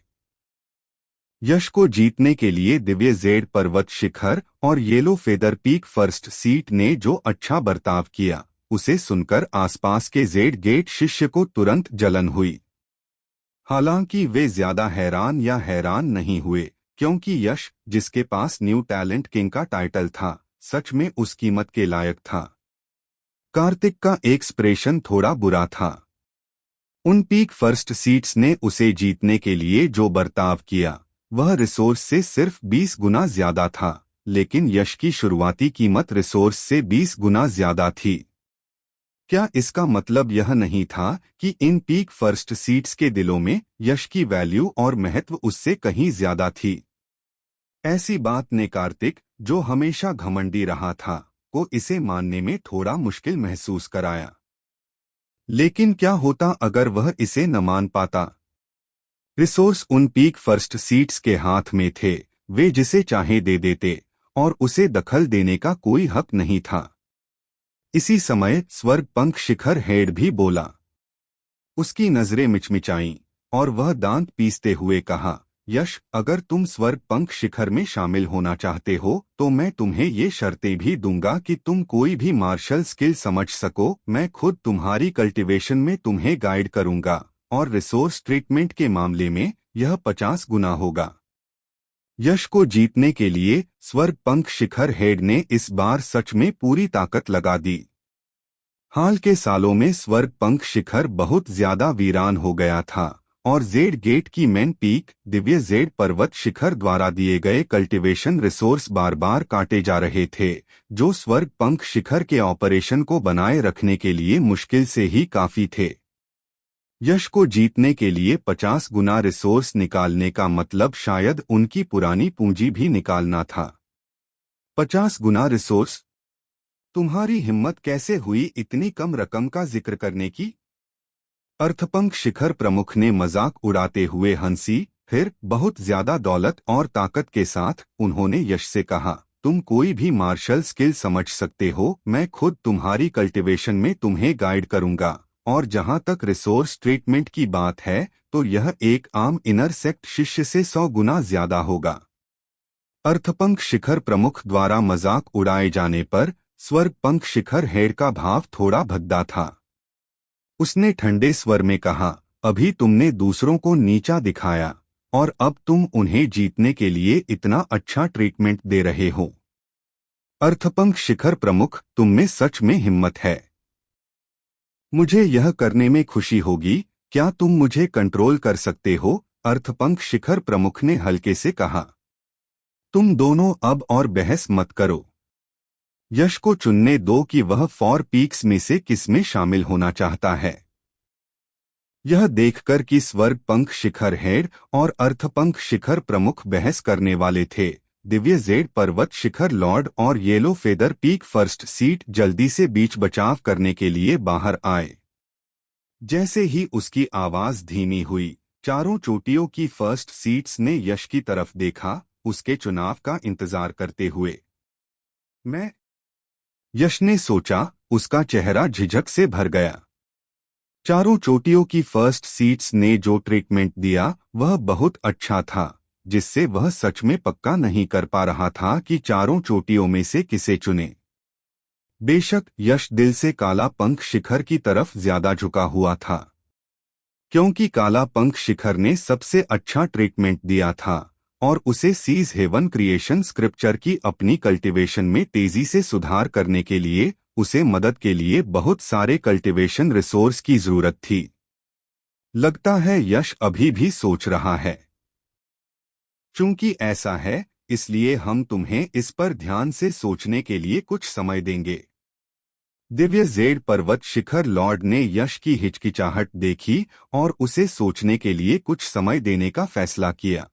यश को जीतने के लिए दिव्य जेड पर्वत शिखर और yellow feather peak first seat ने जो अच्छा बर्ताव किया उसे सुनकर आसपास के जेड गेट शिष्य को तुरंत जलन हुई। हालांकि वे ज्यादा हैरान नहीं हुए, क्योंकि यश, जिसके पास न्यू टैलेंट किंग का टाइटल था, सच में उस कीमत के लायक था। कार्तिक का एक्सप्रेशन थोड़ा बुरा था। उन पीक फर्स्ट सीट्स ने उसे जीतने के लिए जो बर्ताव किया वह रिसोर्स से सिर्फ 20 गुना ज्यादा था, लेकिन यश की शुरुआती कीमत रिसोर्स से 20 गुना ज्यादा थी। क्या इसका मतलब यह नहीं था कि इन पीक फर्स्ट सीट्स के दिलों में यश की वैल्यू और महत्व उससे कहीं ज्यादा थी? ऐसी बात ने कार्तिक, जो हमेशा घमंडी रहा था, को इसे मानने में थोड़ा मुश्किल महसूस कराया। लेकिन क्या होता अगर वह इसे न मान पाता? रिसोर्स उन पीक फर्स्ट सीट्स के हाथ में थे, वे जिसे चाहे दे देते और उसे दखल देने का कोई हक नहीं था। इसी समय स्वर्ग पंख शिखर हेड भी बोला। उसकी नजरें मिचमिचाईं और वह दांत पीसते हुए कहा, यश, अगर तुम स्वर्ग पंख शिखर में शामिल होना चाहते हो तो मैं तुम्हें ये शर्तें भी दूंगा कि तुम कोई भी मार्शल स्किल समझ सको। मैं खुद तुम्हारी कल्टीवेशन में तुम्हें गाइड करूंगा और रिसोर्स ट्रीटमेंट के मामले में यह 50 गुना होगा। यश को जीतने के लिए स्वर्ग पंख शिखर हेड ने इस बार सच में पूरी ताकत लगा दी। हाल के सालों में स्वर्ग पंख शिखर बहुत ज्यादा वीरान हो गया था और जेड गेट की मेन पीक दिव्य जेड पर्वत शिखर द्वारा दिए गए कल्टीवेशन रिसोर्स बार बार काटे जा रहे थे, जो स्वर्ग पंख शिखर के ऑपरेशन को बनाए रखने के लिए मुश्किल से ही काफी थे। यश को जीतने के लिए 50 गुना रिसोर्स निकालने का मतलब शायद उनकी पुरानी पूंजी भी निकालना था। 50 गुना रिसोर्स? तुम्हारी हिम्मत कैसे हुई इतनी कम रकम का जिक्र करने की? अर्थपंख शिखर प्रमुख ने मजाक उड़ाते हुए हंसी, फिर बहुत ज्यादा दौलत और ताकत के साथ उन्होंने यश से कहा, तुम कोई भी मार्शल स्किल समझ सकते हो, मैं खुद तुम्हारी कल्टीवेशन में तुम्हें गाइड करूंगा। और जहां तक रिसोर्स ट्रीटमेंट की बात है तो यह एक आम इनर सेक्ट शिष्य से 100 गुना ज्यादा होगा। अर्थपंख शिखर प्रमुख द्वारा मजाक उड़ाए जाने पर स्वर्ग पंख शिखर हेड का भाव थोड़ा भद्दा था। उसने ठंडे स्वर में कहा, अभी तुमने दूसरों को नीचा दिखाया और अब तुम उन्हें जीतने के लिए इतना अच्छा ट्रीटमेंट दे रहे हो। अर्थपंख शिखर प्रमुख, तुम में सच में हिम्मत है। मुझे यह करने में खुशी होगी। क्या तुम मुझे कंट्रोल कर सकते हो? अर्थपंख शिखर प्रमुख ने हल्के से कहा। तुम दोनों अब और बहस मत करो। यश को चुनने दो कि वह 4 पीक्स में से किस में शामिल होना चाहता है। यह देखकर कि स्वर्ग पंख शिखर हेड और अर्थपंख शिखर प्रमुख बहस करने वाले थे, दिव्य जेड पर्वत शिखर लॉर्ड और yellow feather peak first seat जल्दी से बीच बचाव करने के लिए बाहर आए। जैसे ही उसकी आवाज धीमी हुई, चारों चोटियों की फर्स्ट सीट्स ने यश की तरफ देखा, उसके चुनाव का इंतजार करते हुए। मैं? यश ने सोचा, उसका चेहरा झिझक से भर गया। चारों चोटियों की फर्स्ट सीट्स ने जो ट्रीटमेंट दिया वह बहुत अच्छा था, जिससे वह सच में पक्का नहीं कर पा रहा था कि चारों चोटियों में से किसे चुने। बेशक यश दिल से काला पंख शिखर की तरफ ज्यादा झुका हुआ था, क्योंकि काला पंख शिखर ने सबसे अच्छा ट्रीटमेंट दिया था और उसे सीज हेवन क्रिएशन स्क्रिप्चर की अपनी कल्टीवेशन में तेजी से सुधार करने के लिए उसे मदद के लिए बहुत सारे कल्टीवेशन रिसोर्स की जरूरत थी। लगता है यश अभी भी सोच रहा है। चूंकि ऐसा है, इसलिए हम तुम्हें इस पर ध्यान से सोचने के लिए कुछ समय देंगे। दिव्य जेड पर्वत शिखर लॉर्ड ने यश की हिचकिचाहट देखी और उसे सोचने के लिए कुछ समय देने का फैसला किया।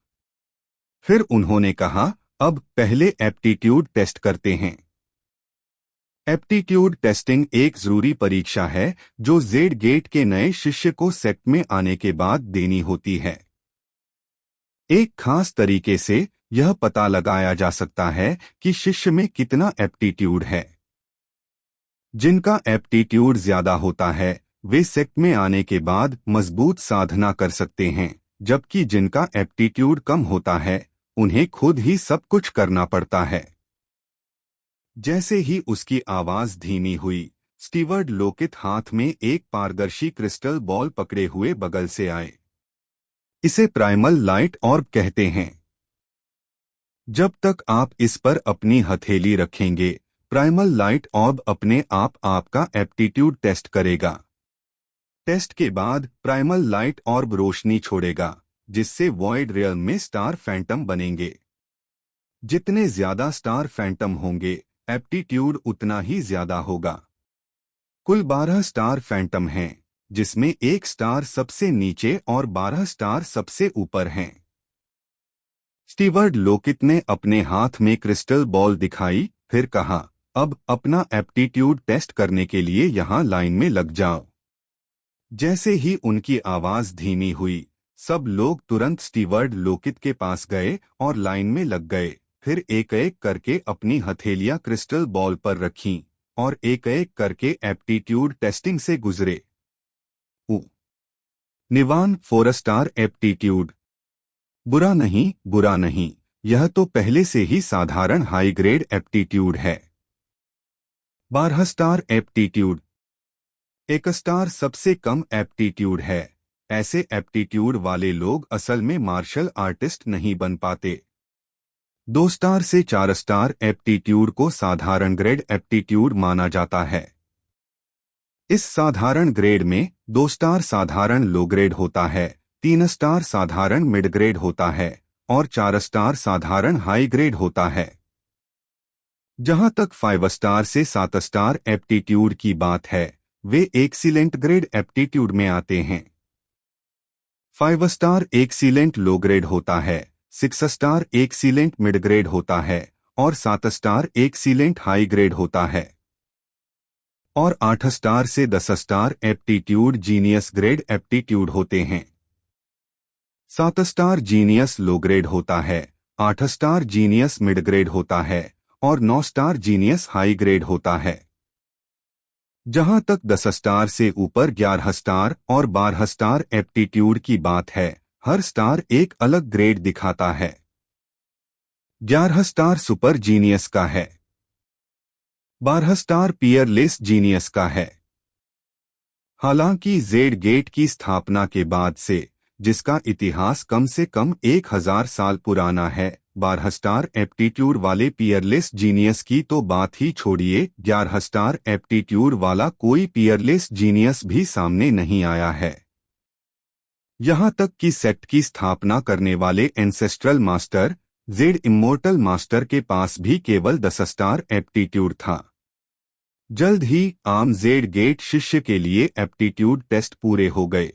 फिर उन्होंने कहा, अब पहले एप्टीट्यूड टेस्ट करते हैं। एप्टीट्यूड टेस्टिंग एक जरूरी परीक्षा है जो जेड गेट के नए शिष्य को सेक्ट में आने के बाद देनी होती है। एक खास तरीके से यह पता लगाया जा सकता है कि शिष्य में कितना एप्टीट्यूड है। जिनका एप्टीट्यूड ज्यादा होता है वे सेक्ट में आने के बाद मजबूत साधना कर सकते हैं, जबकि जिनका एप्टीट्यूड कम होता है उन्हें खुद ही सब कुछ करना पड़ता है। जैसे ही उसकी आवाज धीमी हुई, स्टीवर्ड लोकित हाथ में एक पारदर्शी क्रिस्टल बॉल पकड़े हुए बगल से आए। इसे प्राइमल लाइट ऑर्ब कहते हैं। जब तक आप इस पर अपनी हथेली रखेंगे प्राइमल लाइट ऑर्ब अपने आप आपका एप्टीट्यूड टेस्ट करेगा। टेस्ट के बाद प्राइमल लाइट ऑर्ब रोशनी छोड़ेगा, जिससे वॉइड रियल्म में स्टार फैंटम बनेंगे। जितने ज्यादा स्टार फैंटम होंगे, एप्टीट्यूड उतना ही ज्यादा होगा। कुल 12 स्टार फैंटम हैं, जिसमें एक स्टार सबसे नीचे और 12 स्टार सबसे ऊपर हैं। स्टीवर्ड लोकित ने अपने हाथ में क्रिस्टल बॉल दिखाई, फिर कहा, अब अपना एप्टीट्यूड टेस्ट करने के लिए यहां लाइन में लग जाओ। जैसे ही उनकी आवाज धीमी हुई, सब लोग तुरंत स्टीवर्ड लोकित के पास गए और लाइन में लग गए। फिर एक एक करके अपनी हथेलियां क्रिस्टल बॉल पर रखीं और एक एक करके एप्टीट्यूड टेस्टिंग से गुजरे। उ निवान 4 स्टार एप्टीट्यूड। बुरा नहीं, बुरा नहीं, यह तो पहले से ही साधारण हाई ग्रेड एप्टीट्यूड है। 12 स्टार एप्टीट्यूड। 1 स्टार सबसे कम एप्टीट्यूड है। ऐसे एप्टीट्यूड वाले लोग असल में मार्शल आर्टिस्ट नहीं बन पाते। 2 स्टार से 4 स्टार एप्टीट्यूड को साधारण ग्रेड एप्टीट्यूड माना जाता है। इस साधारण ग्रेड में 2 स्टार साधारण लो ग्रेड होता है, 3 स्टार साधारण मिड ग्रेड होता है और 4 स्टार साधारण हाई ग्रेड होता है। जहां तक 5 स्टार से 7 स्टार एप्टीट्यूड की बात है, वे एक्सीलेंट ग्रेड एप्टीट्यूड में आते हैं। 5 स्टार एक्सीलेंट लो ग्रेड होता है, 6 स्टार एक्सीलेंट मिड ग्रेड होता है और 7 स्टार एक्सीलेंट हाई ग्रेड होता है। और 8 स्टार से 10 star aptitude genius grade aptitude होते हैं। 7 स्टार जीनियस लो ग्रेड होता है, 8 स्टार जीनियस मिड ग्रेड होता है और 9 स्टार जीनियस हाई ग्रेड होता है। जहां तक 10 स्टार से ऊपर 11 स्टार और 12 स्टार एप्टीट्यूड की बात है, हर स्टार एक अलग ग्रेड दिखाता है। 11 स्टार सुपर जीनियस का है, 12 स्टार पियरलेस जीनियस का है। हालांकि जेड गेट की स्थापना के बाद से, जिसका इतिहास कम से कम 1000 साल पुराना है, 12 स्टार एप्टीट्यूड वाले पियरलेस जीनियस की तो बात ही छोड़िए, 11 स्टार एप्टीट्यूड वाला कोई पियरलेस जीनियस भी सामने नहीं आया है। यहां तक कि सेक्ट की स्थापना करने वाले ancestral master, Z immortal master के पास भी केवल 10 स्टार एप्टीट्यूड था। जल्द ही आम जेड गेट शिष्य के लिए एप्टीट्यूड टेस्ट पूरे हो गए।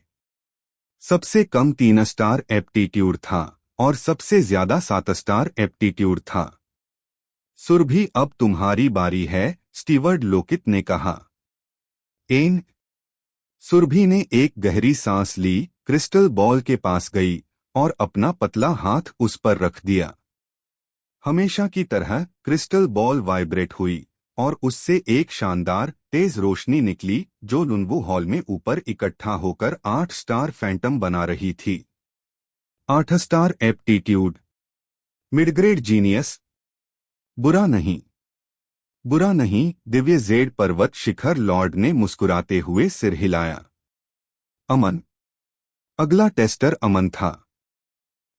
सबसे कम 3 स्टार एप्टीट्यूड था और सबसे ज्यादा 7 स्टार एप्टीट्यूड था। सुरभि, अब तुम्हारी बारी है, स्टीवर्ड लोकित ने कहा। एन सुरभि ने एक गहरी सांस ली, क्रिस्टल बॉल के पास गई और अपना पतला हाथ उस पर रख दिया। हमेशा की तरह क्रिस्टल बॉल वाइब्रेट हुई और उससे एक शानदार तेज रोशनी निकली, जो लुनवू हॉल में ऊपर इकट्ठा होकर 8 स्टार फैंटम बना रही थी। 8 स्टार एप्टीट्यूड। मिडग्रेड जीनियस। बुरा नहीं, बुरा नहीं, दिव्य जेड पर्वत शिखर लॉर्ड ने मुस्कुराते हुए सिर हिलाया। अमन। अगला टेस्टर अमन था।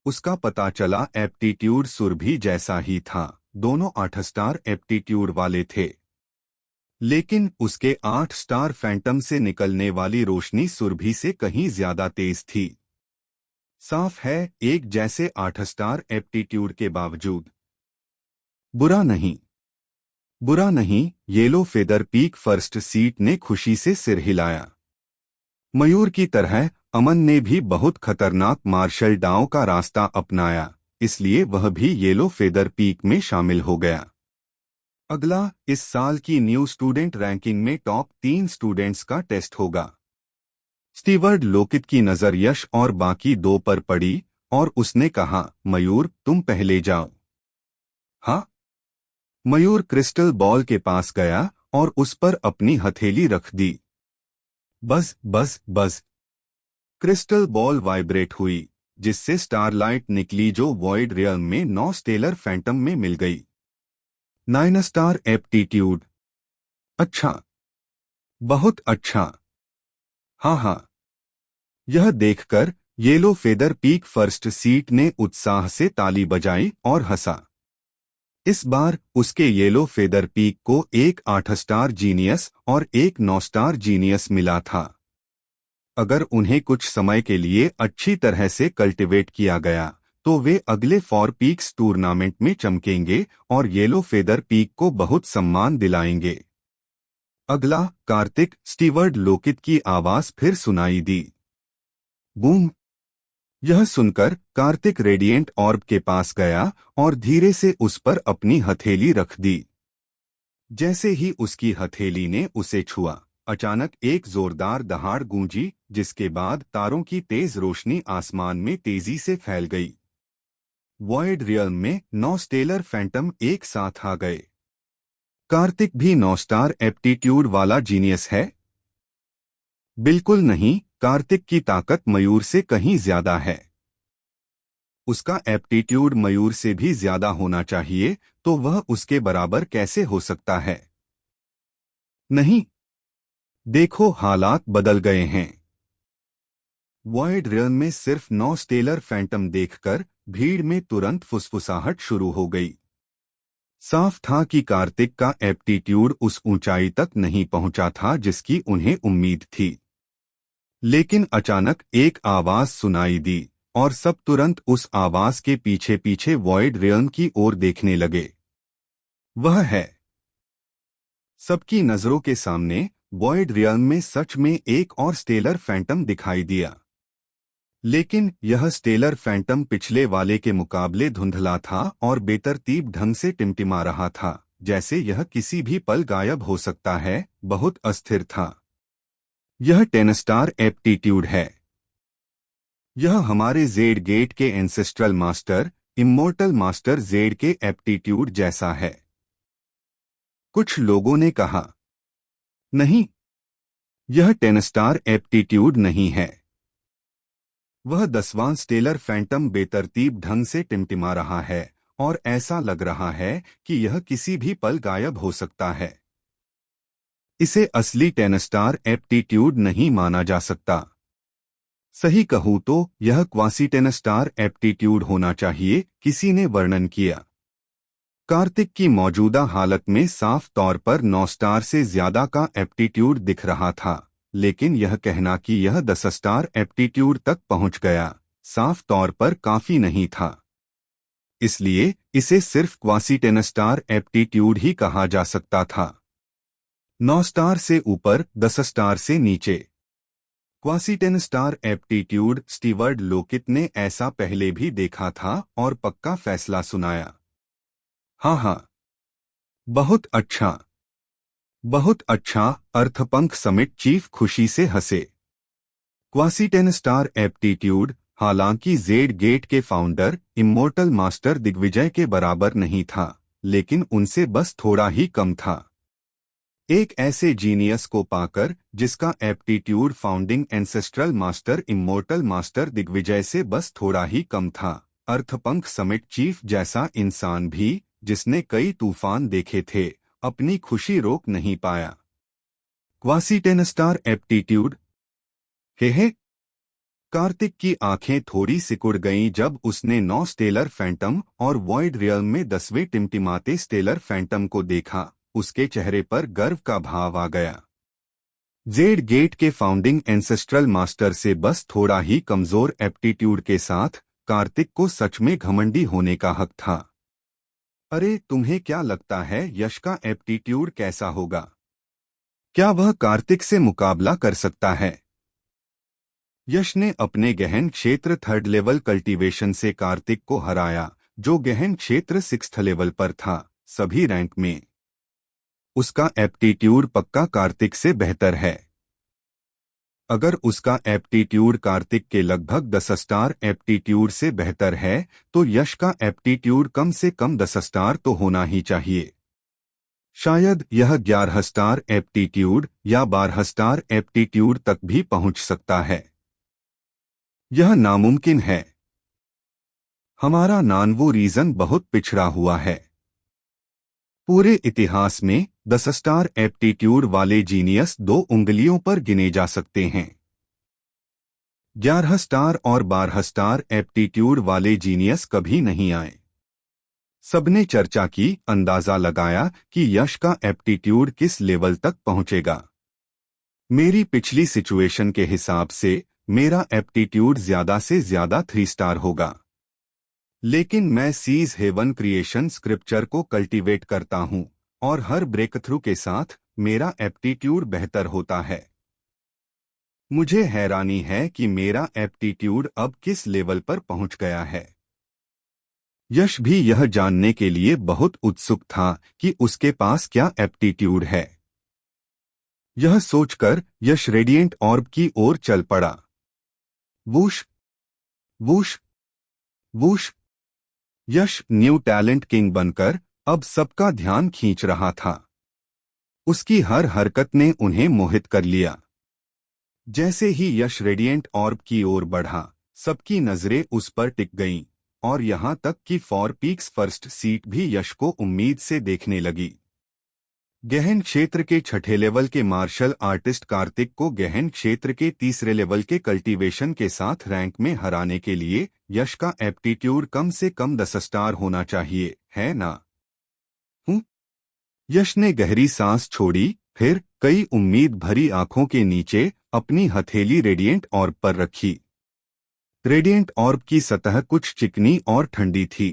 उसका पता चला एप्टीट्यूड सुरभि जैसा ही था, दोनों 8 स्टार एप्टीट्यूड वाले थे। लेकिन उसके 8 स्टार फैंटम से निकलने वाली रोशनी सुरभि से कहीं ज्यादा तेज थी। साफ है, एक जैसे 8 स्टार एप्टीट्यूड के बावजूद। बुरा नहीं, बुरा नहीं, yellow feather peak first seat ने खुशी से सिर हिलाया। मयूर की तरह अमन ने भी बहुत खतरनाक मार्शल डाउ का रास्ता अपनाया, इसलिए वह भी येलो फेदर पीक में शामिल हो गया। अगला इस साल की न्यू स्टूडेंट रैंकिंग में टॉप 3 स्टूडेंट्स का टेस्ट होगा। स्टीवर्ड लोकित की नजर यश और बाकी 2 पर पड़ी और उसने कहा, मयूर तुम पहले जाओ। हाँ। मयूर क्रिस्टल बॉल के पास गया और उस पर अपनी हथेली रख दी। बस बस बस। क्रिस्टल बॉल वाइब्रेट हुई, जिससे स्टारलाइट निकली, जो वॉइड रियल्म में 9 स्टेलर फैंटम में मिल गई। 9 स्टार एप्टीट्यूड। अच्छा, बहुत अच्छा। हाँ हाँ। यह देखकर yellow feather peak first seat ने उत्साह से ताली बजाई और हंसा। इस बार उसके येलो फेदर पीक को एक 8 स्टार जीनियस और एक 9 स्टार जीनियस मिला था। अगर उन्हें कुछ समय के लिए अच्छी तरह से कल्टिवेट किया गया तो वे अगले फॉर पीक्स टूर्नामेंट में चमकेंगे और येलो फेदर पीक को बहुत सम्मान दिलाएंगे। अगला, कार्तिक, स्टीवर्ड लोकित की आवाज फिर सुनाई दी। बूम! यह सुनकर कार्तिक रेडिएंट ऑर्ब के पास गया और धीरे से उस पर अपनी हथेली रख दी। जैसे ही उसकी हथेली ने उसे छुआ, अचानक एक जोरदार दहाड़ गूंजी, जिसके बाद तारों की तेज रोशनी आसमान में तेजी से फैल गई। वॉइड रियल्म में 9 स्टेलर फैंटम एक साथ आ गए। कार्तिक भी 9 स्टार एप्टीट्यूड वाला जीनियस है? बिल्कुल नहीं, कार्तिक की ताकत मयूर से कहीं ज्यादा है। उसका एप्टीट्यूड मयूर से भी ज्यादा होना चाहिए, तो वह उसके बराबर कैसे हो सकता है? नहीं, देखो हालात बदल गए हैं। वॉइड रियल्म में सिर्फ 9 स्टेलर फैंटम देखकर भीड़ में तुरंत फुसफुसाहट शुरू हो गई। साफ था कि कार्तिक का एप्टीट्यूड उस ऊंचाई तक नहीं पहुंचा था जिसकी उन्हें उम्मीद थी। लेकिन अचानक एक आवाज सुनाई दी और सब तुरंत उस आवाज के पीछे पीछे वॉइड रियल्म की ओर देखने लगे। वह है। सबकी नजरों के सामने वॉइड रियल्म में सच में एक और स्टेलर फैंटम दिखाई दिया। लेकिन यह स्टेलर फैंटम पिछले वाले के मुकाबले धुंधला था और बेतरतीब ढंग से टिमटिमा रहा था, जैसे यह किसी भी पल गायब हो सकता है। बहुत अस्थिर था। यह 10 स्टार एप्टीट्यूड है। यह हमारे जेड गेट के ancestral master, immortal master Z के एप्टीट्यूड जैसा है। कुछ लोगों ने कहा, नहीं, यह 10 स्टार एप्टीट्यूड नहीं है। वह 10वां स्टेलर फैंटम बेतरतीब ढंग से टिमटिमा रहा है और ऐसा लग रहा है कि यह किसी भी पल गायब हो सकता है। इसे असली 10 स्टार एप्टीट्यूड नहीं माना जा सकता। सही कहूं तो यह क्वासी 10 स्टार एप्टीट्यूड होना चाहिए, किसी ने वर्णन किया। कार्तिक की मौजूदा हालत में साफ तौर पर 9 स्टार से ज्यादा का एप्टीट्यूड दिख रहा था, लेकिन यह कहना कि यह 10 स्टार एप्टीट्यूड तक पहुंच गया, साफ तौर पर काफी नहीं था। इसलिए इसे सिर्फ क्वासी 10 स्टार एप्टीट्यूड ही कहा जा सकता था। 9 स्टार से ऊपर, 10 स्टार से नीचे। क्वासी 10 स्टार एप्टीट्यूड, स्टीवर्ड लोकित ने ऐसा पहले भी देखा था और पक्का फैसला सुनाया। हाँ हाँ, बहुत अच्छा, बहुत अच्छा। अर्थपंख समिट चीफ खुशी से हंसे। क्वासी 10 स्टार एप्टीट्यूड, हालांकि जेड गेट के फाउंडर, इम्मोर्टल मास्टर दिग्विजय के बराबर नहीं था, लेकिन उनसे बस थोड़ा ही कम था। एक ऐसे जीनियस को पाकर जिसका aptitude founding ancestral master, immortal master Digvijay से बस थोड़ा ही कम था, अर्थपंख समिट चीफ जैसा इंसान भी, जिसने कई तूफान देखे थे, अपनी खुशी रोक नहीं पाया। Quasi 10 star aptitude? Hey, Kartik की आंखें थोड़ी सिकुड़ गईं जब उसने 9 स्टेलर फैंटम और वॉइड रियल्म में 10वें टिमटिमाते स्टेलर फैंटम को देखा। उसके चेहरे पर गर्व का भाव आ गया। जेड गेट के फाउंडिंग एंसेस्ट्रल मास्टर से बस थोड़ा ही कमजोर एप्टीट्यूड के साथ कार्तिक को सच में घमंडी होने का हक था। अरे, तुम्हें क्या लगता है यश का एप्टीट्यूड कैसा होगा? क्या वह कार्तिक से मुकाबला कर सकता है? यश ने अपने गहन क्षेत्र 3rd लेवल कल्टीवेशन से कार्तिक को हराया, जो गहन क्षेत्र 6th लेवल पर था। सभी रैंक में उसका एप्टीट्यूड पक्का कार्तिक से बेहतर है। अगर उसका एप्टीट्यूड कार्तिक के लगभग 10 स्टार एप्टीट्यूड से बेहतर है, तो यश का एप्टीट्यूड कम से कम 10 स्टार तो होना ही चाहिए। शायद यह 11 स्टार एप्टीट्यूड या 12 स्टार एप्टीट्यूड तक भी पहुंच सकता है। यह नामुमकिन है। हमारा नानवो रीजन बहुत पिछड़ा हुआ है। पूरे इतिहास में 10 स्टार एप्टीट्यूड वाले जीनियस 2 उंगलियों पर गिने जा सकते हैं। 11 स्टार और 12 स्टार एप्टीट्यूड वाले जीनियस कभी नहीं आए। सबने चर्चा की, अंदाजा लगाया कि यश का एप्टीट्यूड किस लेवल तक पहुंचेगा। मेरी पिछली सिचुएशन के हिसाब से मेरा एप्टीट्यूड ज्यादा से ज्यादा 3 स्टार होगा, लेकिन मैं सीज हेवन क्रिएशन स्क्रिप्चर को कल्टीवेट करता हूं और हर ब्रेक थ्रू के साथ मेरा एप्टीट्यूड बेहतर होता है। मुझे हैरानी है कि मेरा एप्टीट्यूड अब किस लेवल पर पहुंच गया है। यश भी यह जानने के लिए बहुत उत्सुक था कि उसके पास क्या एप्टीट्यूड है। यह सोचकर यश रेडिएंट ऑर्ब की ओर चल पड़ा। Whoosh whoosh whoosh. Yash new talent king बनकर अब सबका ध्यान खींच रहा था। उसकी हर हरकत ने उन्हें मोहित कर लिया। जैसे ही यश रेडिएंट ऑर्ब की ओर बढ़ा, सबकी नजरें उस पर टिक गईं और यहां तक कि फॉर पीक्स फर्स्ट सीट भी यश को उम्मीद से देखने लगी। गहन क्षेत्र के 6ठे लेवल के मार्शल आर्टिस्ट कार्तिक को गहन क्षेत्र के 3रे लेवल के कल्टीवेशन के साथ रैंक में हराने के लिए यश का एप्टीट्यूड कम से कम 10 स्टार होना चाहिए, है ना? यश ने गहरी सांस छोड़ी, फिर कई उम्मीद भरी आंखों के नीचे अपनी हथेली रेडिएंट ऑर्ब पर रखी। रेडिएंट ऑर्ब की सतह कुछ चिकनी और ठंडी थी।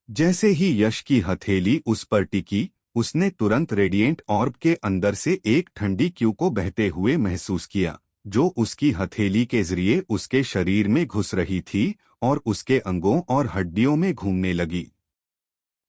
जैसे ही यश की हथेली उस पर टिकी, उसने तुरंत रेडिएंट ऑर्ब के अंदर से एक ठंडी क्यू को बहते हुए महसूस किया, जो उसकी हथेली के जरिए उसके शरीर में घुस रही थी और उसके अंगों और हड्डियों में घूमने लगी।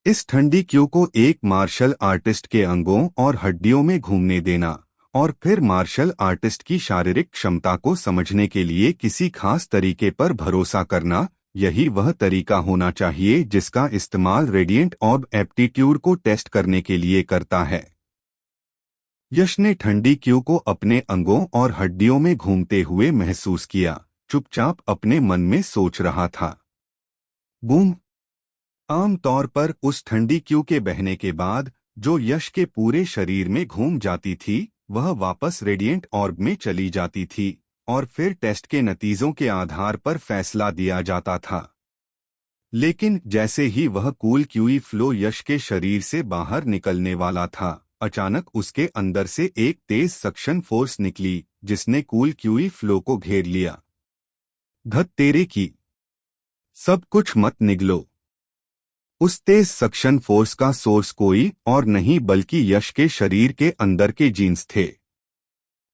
इस ठंडी क्यू को एक मार्शल आर्टिस्ट के अंगों और हड्डियों में घूमने देना और फिर मार्शल आर्टिस्ट की शारीरिक क्षमता को समझने के लिए किसी खास तरीके पर भरोसा करना, यही वह तरीका होना चाहिए जिसका इस्तेमाल रेडिएंट ऑर्ब एप्टीट्यूड को टेस्ट करने के लिए करता है। यश ने ठंडी क्यू को अपने अंगों और हड्डियों में घूमते हुए महसूस किया, चुपचाप अपने मन में सोच रहा था। बूम। आमतौर पर उस ठंडी क्यू के बहने के बाद जो यश के पूरे शरीर में घूम जाती थी, वह वापस रेडिएंट ऑर्ब में चली जाती थी और फिर टेस्ट के नतीजों के आधार पर फैसला दिया जाता था। लेकिन जैसे ही वह कूल क्यूई फ्लो यश के शरीर से बाहर निकलने वाला था, अचानक उसके अंदर से एक तेज सक्शन फोर्स निकली जिसने कूल क्यूई फ्लो को घेर लिया। धत तेरे की, सब कुछ मत निगलो। उस तेज सक्शन फोर्स का सोर्स कोई और नहीं बल्कि यश के शरीर के अंदर के जीन्स थे।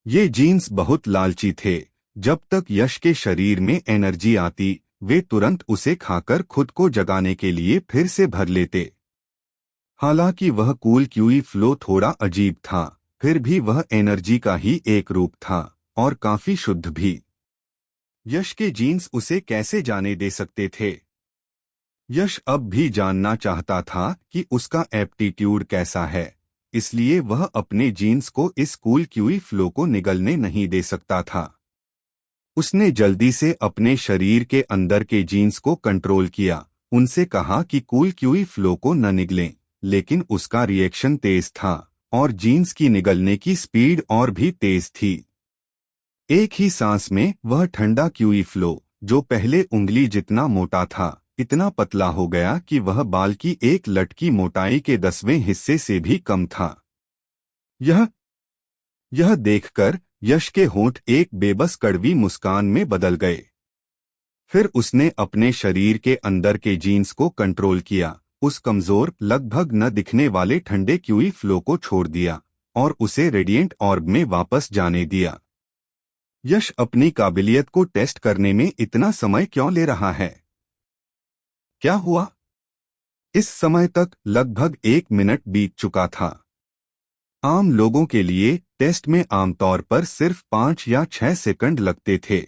ये जीन्स बहुत लालची थे। जब तक यश के शरीर में एनर्जी आती, वे तुरंत उसे खाकर खुद को जगाने के लिए फिर से भर लेते। हालांकि वह कूल क्यूई फ्लो थोड़ा अजीब था, फिर भी वह एनर्जी का ही एक रूप था और काफी शुद्ध भी। यश के जीन्स उसे कैसे जाने दे सकते थे? यश अब भी जानना चाहता था कि उसका एप्टीट्यूड कैसा है, इसलिए वह अपने जीन्स को इस कूल क्यूई फ्लो को निगलने नहीं दे सकता था। उसने जल्दी से अपने शरीर के अंदर के जीन्स को कंट्रोल किया, उनसे कहा कि कूल क्यूई फ्लो को न निगलें, लेकिन उसका रिएक्शन तेज था और जीन्स की निगलने की स्पीड और भी तेज थी। एक ही सांस में वह ठंडा क्यूई फ्लो, जो पहले उंगली जितना मोटा था, इतना पतला हो गया कि वह बाल की एक लट की मोटाई के 10वें हिस्से से भी कम था। यह देखकर यश के होंठ एक बेबस कड़वी मुस्कान में बदल गए। फिर उसने अपने शरीर के अंदर के जीन्स को कंट्रोल किया, उस कमजोर, लगभग न दिखने वाले ठंडे क्यूई फ्लो को छोड़ दिया और उसे रेडिएंट ऑर्ब में वापस जाने दिया। यश अपनी काबिलियत को टेस्ट करने में इतना समय क्यों ले रहा है? क्या हुआ? इस समय तक लगभग 1 मिनट बीत चुका था। आम लोगों के लिए टेस्ट में आमतौर पर सिर्फ 5 या 6 सेकंड लगते थे,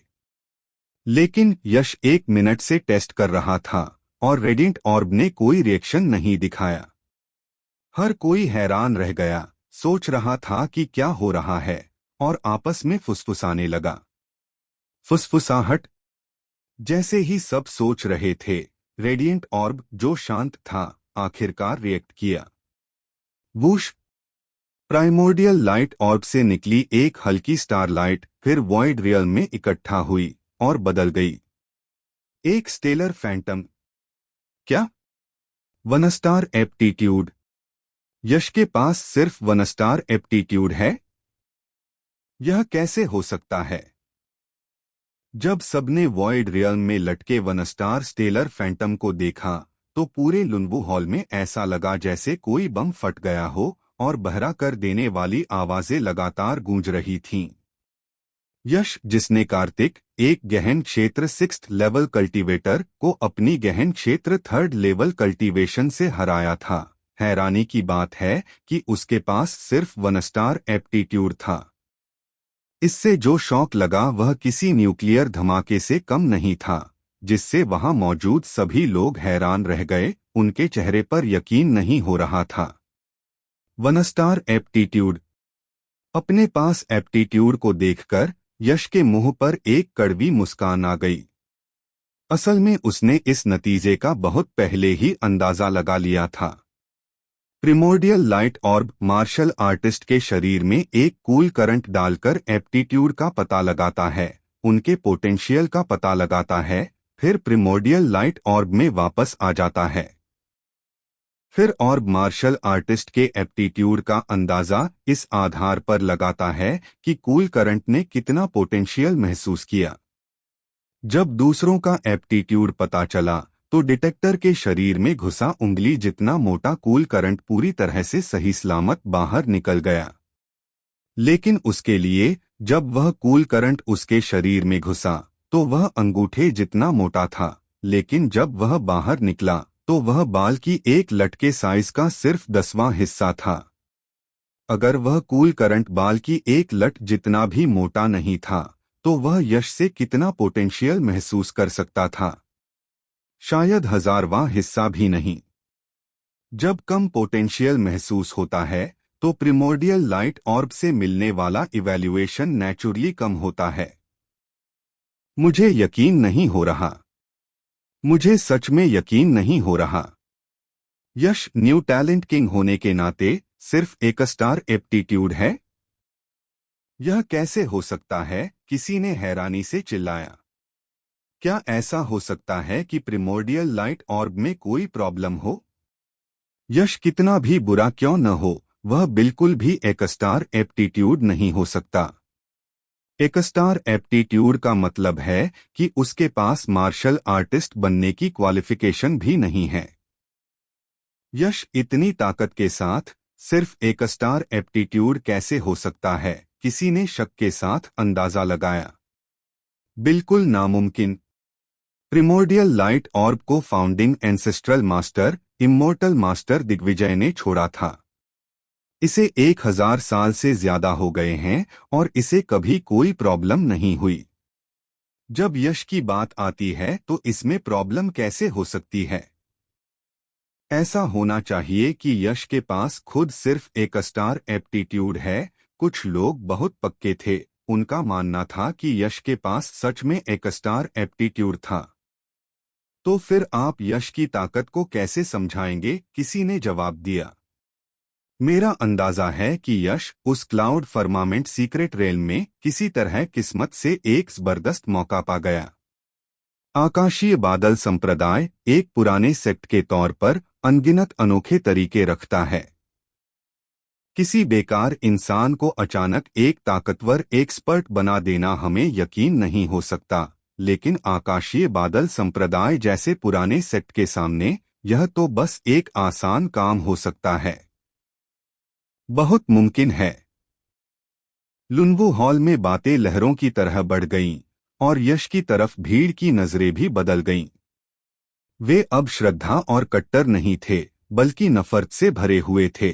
लेकिन यश 1 मिनट से टेस्ट कर रहा था और रेडिएंट ऑर्ब ने कोई रिएक्शन नहीं दिखाया। हर कोई हैरान रह गया, सोच रहा था कि क्या हो रहा है और आपस में फुसफुसाने लगा। फुसफुसाहट। जैसे ही सब सोच रहे थे, रेडिएंट ऑर्ब, जो शांत था, आखिरकार रिएक्ट किया। वूश। प्राइमोर्डियल लाइट ऑर्ब से निकली एक हल्की स्टारलाइट फिर वॉइड रियल में इकट्ठा हुई और बदल गई। एक स्टेलर फैंटम। क्या वन स्टार एप्टीट्यूड। यश के पास सिर्फ वन स्टार एप्टीट्यूड है? यह कैसे हो सकता है? जब सबने वॉइड रियल्म में लटके वन स्टार स्टेलर फैंटम को देखा तो पूरे लुन्वु हॉल में ऐसा लगा जैसे कोई बम फट गया हो और बहरा कर देने वाली आवाजें लगातार गूंज रही थीं। यश, जिसने कार्तिक, एक गहन क्षेत्र 6th लेवल कल्टीवेटर को अपनी गहन क्षेत्र 3rd लेवल कल्टीवेशन से हराया था, हैरानी की बात है कि उसके पास सिर्फ वन स्टार एप्टीट्यूड था। इससे जो शौक लगा वह किसी न्यूक्लियर धमाके से कम नहीं था, जिससे वहां मौजूद सभी लोग हैरान रह गए। उनके चेहरे पर यकीन नहीं हो रहा था। One star aptitude. अपने पास एप्टीट्यूड को देखकर यश के मुंह पर एक कड़वी मुस्कान आ गई। असल में उसने इस नतीजे का बहुत पहले ही अंदाजा लगा लिया था। प्रिमोर्डियल लाइट ऑर्ब मार्शल आर्टिस्ट के शरीर में एक कूल करंट डालकर एप्टीट्यूड का पता लगाता है, उनके पोटेंशियल का पता लगाता है, फिर प्रिमोर्डियल लाइट ऑर्ब में वापस आ जाता है। फिर ऑर्ब मार्शल आर्टिस्ट के एप्टीट्यूड का अंदाजा इस आधार पर लगाता है कि कूल करंट ने कितना पोटेंशियल महसूस किया। जब दूसरों का एप्टीट्यूड पता चला तो डिटेक्टर के शरीर में घुसा उंगली जितना मोटा कूल करंट पूरी तरह से सही सलामत बाहर निकल गया। लेकिन उसके लिए जब वह कूल करंट उसके शरीर में घुसा तो वह अंगूठे जितना मोटा था, लेकिन जब वह बाहर निकला तो वह बाल की एक लट के साइज का सिर्फ 10वां हिस्सा था। अगर वह कूल करंट बाल की एक लट जितना भी मोटा नहीं था तो वह यश से कितना पोटेंशियल महसूस कर सकता था? शायद 1000वां हिस्सा भी नहीं। जब कम पोटेंशियल महसूस होता है तो प्रिमोर्डियल लाइट ऑर्ब से मिलने वाला इवैल्यूएशन नेचुरली कम होता है। मुझे यकीन नहीं हो रहा। मुझे सच में यकीन नहीं हो रहा। यश न्यू टैलेंट किंग होने के नाते सिर्फ एक स्टार एप्टीट्यूड है? यह कैसे हो सकता है? किसी ने हैरानी से चिल्लाया। क्या ऐसा हो सकता है कि प्रिमोर्डियल लाइट ऑर्ब में कोई प्रॉब्लम हो? यश कितना भी बुरा क्यों न हो, वह बिल्कुल भी एक स्टार एप्टीट्यूड नहीं हो सकता। एक स्टार एप्टीट्यूड का मतलब है कि उसके पास मार्शल आर्टिस्ट बनने की क्वालिफिकेशन भी नहीं है। यश इतनी ताकत के साथ सिर्फ एक स्टार एप्टीट्यूड कैसे हो सकता है? किसी ने शक के साथ अंदाजा लगाया। बिल्कुल नामुमकिन। प्रिमोर्डियल लाइट ऑर्ब को founding ancestral master, immortal master Digvijay ने छोड़ा था। इसे 1000 साल से ज्यादा हो गए हैं और इसे कभी कोई प्रॉब्लम नहीं हुई। जब यश की बात आती है तो इसमें प्रॉब्लम कैसे हो सकती है? ऐसा होना चाहिए कि यश के पास खुद सिर्फ एक स्टार एप्टीट्यूड है। कुछ लोग बहुत पक्के थे, उनका मानना था कि यश के पास सच में एक स्टार एप्टीट्यूड था। तो फिर आप यश की ताकत को कैसे समझाएंगे? किसी ने जवाब दिया। मेरा अंदाजा है कि यश उस क्लाउड फर्मामेंट सीक्रेट रेल में किसी तरह किस्मत से एक जबरदस्त मौका पा गया। आकाशीय बादल संप्रदाय एक पुराने सेक्ट के तौर पर अनगिनत अनोखे तरीके रखता है। किसी बेकार इंसान को अचानक एक ताकतवर एक्सपर्ट बना देना हमें यकीन नहीं हो सकता, लेकिन आकाशीय बादल संप्रदाय जैसे पुराने सेक्ट के सामने यह तो बस एक आसान काम हो सकता है। बहुत मुमकिन है। लुन्वु हॉल में बातें लहरों की तरह बढ़ गईं और यश की तरफ भीड़ की नजरें भी बदल गईं। वे अब श्रद्धा और कट्टर नहीं थे, बल्कि नफरत से भरे हुए थे।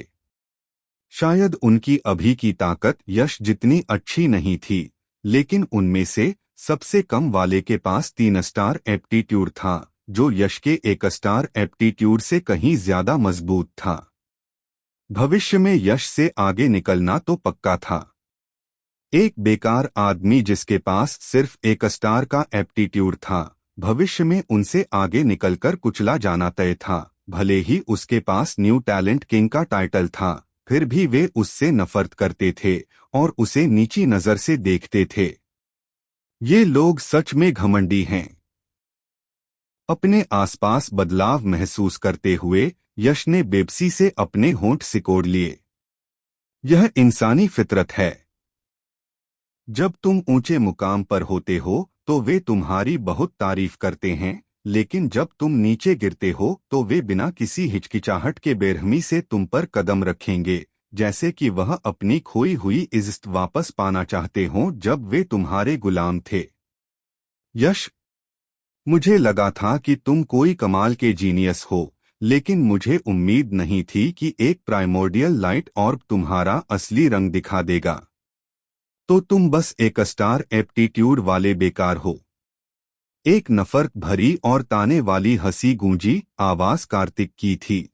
शायद उनकी अभी की ताकत यश जितनी अच्छी नहीं थी, लेकिन उनमें से सबसे कम वाले के पास 3 स्टार एप्टीट्यूड था, जो यश के 1 स्टार एप्टीट्यूड से कहीं ज्यादा मजबूत था। भविष्य में यश से आगे निकलना तो पक्का था। एक बेकार आदमी जिसके पास सिर्फ 1 स्टार का एप्टीट्यूड था, भविष्य में उनसे आगे निकलकर कुचला जाना तय था। भले ही उसके पास न्यू टैलेंट किंग का टाइटल था, फिर भी वे उससे नफरत करते थे और उसे नीची नजर से देखते थे। ये लोग सच में घमंडी हैं। अपने आसपास बदलाव महसूस करते हुए यश ने बेबसी से अपने होंठ सिकोड़ लिए। यह इंसानी फितरत है। जब तुम ऊंचे मुकाम पर होते हो तो वे तुम्हारी बहुत तारीफ करते हैं, लेकिन जब तुम नीचे गिरते हो तो वे बिना किसी हिचकिचाहट के बेरहमी से तुम पर कदम रखेंगे, जैसे कि वह अपनी खोई हुई इज्जत वापस पाना चाहते हों जब वे तुम्हारे गुलाम थे। यश, मुझे लगा था कि तुम कोई कमाल के जीनियस हो, लेकिन मुझे उम्मीद नहीं थी कि एक प्राइमोर्डियल लाइट ऑर्ब तुम्हारा असली रंग दिखा देगा। तो तुम बस एक स्टार एप्टीट्यूड वाले बेकार हो। एक नफरत भरी और ताने वाली हंसी गूंजी आवाज कार्तिक की थी।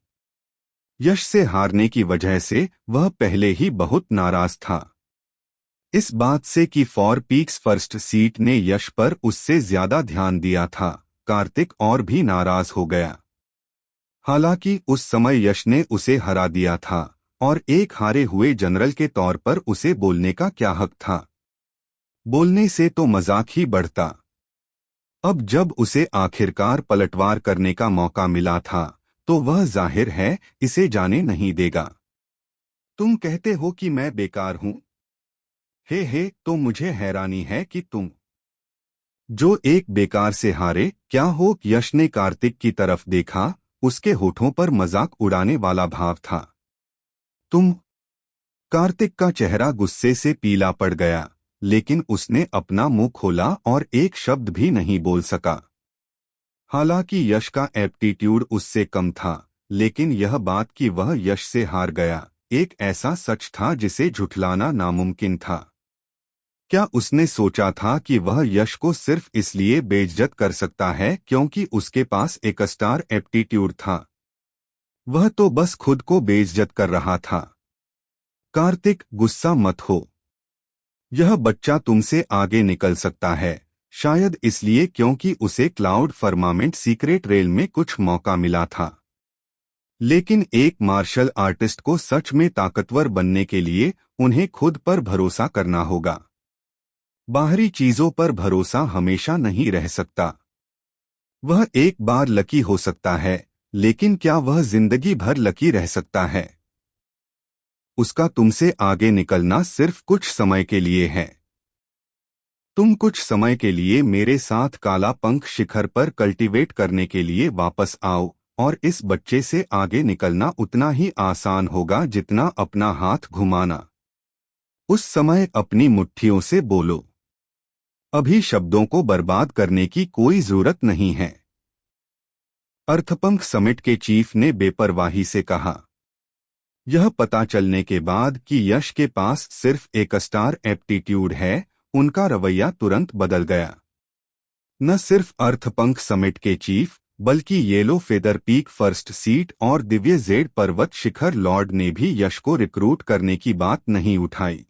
यश से हारने की वजह से वह पहले ही बहुत नाराज था। इस बात से कि फॉर पीक्स फर्स्ट सीट ने यश पर उससे ज्यादा ध्यान दिया था, कार्तिक और भी नाराज हो गया। हालांकि उस समय यश ने उसे हरा दिया था और एक हारे हुए जनरल के तौर पर उसे बोलने का क्या हक था। बोलने से तो मजाक ही बढ़ता। अब जब उसे आखिरकार पलटवार करने का मौका मिला था तो वह जाहिर है इसे जाने नहीं देगा। तुम कहते हो कि मैं बेकार हूं? हे, तो मुझे हैरानी है कि तुम जो एक बेकार से हारे क्या हो। यश ने कार्तिक की तरफ देखा, उसके होठों पर मजाक उड़ाने वाला भाव था। तुम? कार्तिक का चेहरा गुस्से से पीला पड़ गया, लेकिन उसने अपना मुंह खोला और एक शब्द भी नहीं बोल सका। हालांकि यश का एप्टीट्यूड उससे कम था, लेकिन यह बात कि वह यश से हार गया एक ऐसा सच था जिसे झुठलाना नामुमकिन था। क्या उसने सोचा था कि वह यश को सिर्फ इसलिए बेइज्जत कर सकता है क्योंकि उसके पास एक स्टार एप्टीट्यूड था? वह तो बस खुद को बेइज्जत कर रहा था। कार्तिक, गुस्सा मत हो। यह बच्चा तुमसे आगे निकल सकता है, शायद इसलिए क्योंकि उसे क्लाउड फर्मामेंट सीक्रेट रेल में कुछ मौका मिला था। लेकिन एक मार्शल आर्टिस्ट को सच में ताकतवर बनने के लिए उन्हें खुद पर भरोसा करना होगा। बाहरी चीजों पर भरोसा हमेशा नहीं रह सकता। वह एक बार लकी हो सकता है, लेकिन क्या वह जिंदगी भर लकी रह सकता है? उसका तुमसे आगे निकलना सिर्फ कुछ समय के लिए है। तुम कुछ समय के लिए मेरे साथ काला पंख शिखर पर कल्टीवेट करने के लिए वापस आओ, और इस बच्चे से आगे निकलना उतना ही आसान होगा जितना अपना हाथ घुमाना। उस समय अपनी मुट्ठियों से बोलो। अभी शब्दों को बर्बाद करने की कोई जरूरत नहीं है। अर्थपंख समिट के चीफ ने बेपरवाही से कहा। यह पता चलने के बाद कि यश के पास सिर्फ एक स्टार एप्टीट्यूड है, उनका रवैया तुरंत बदल गया। न सिर्फ अर्थपंख समिट के चीफ, बल्कि yellow feather peak first seat और दिव्य जेड पर्वत शिखर लॉर्ड ने भी यश को रिक्रूट करने की बात नहीं उठाई।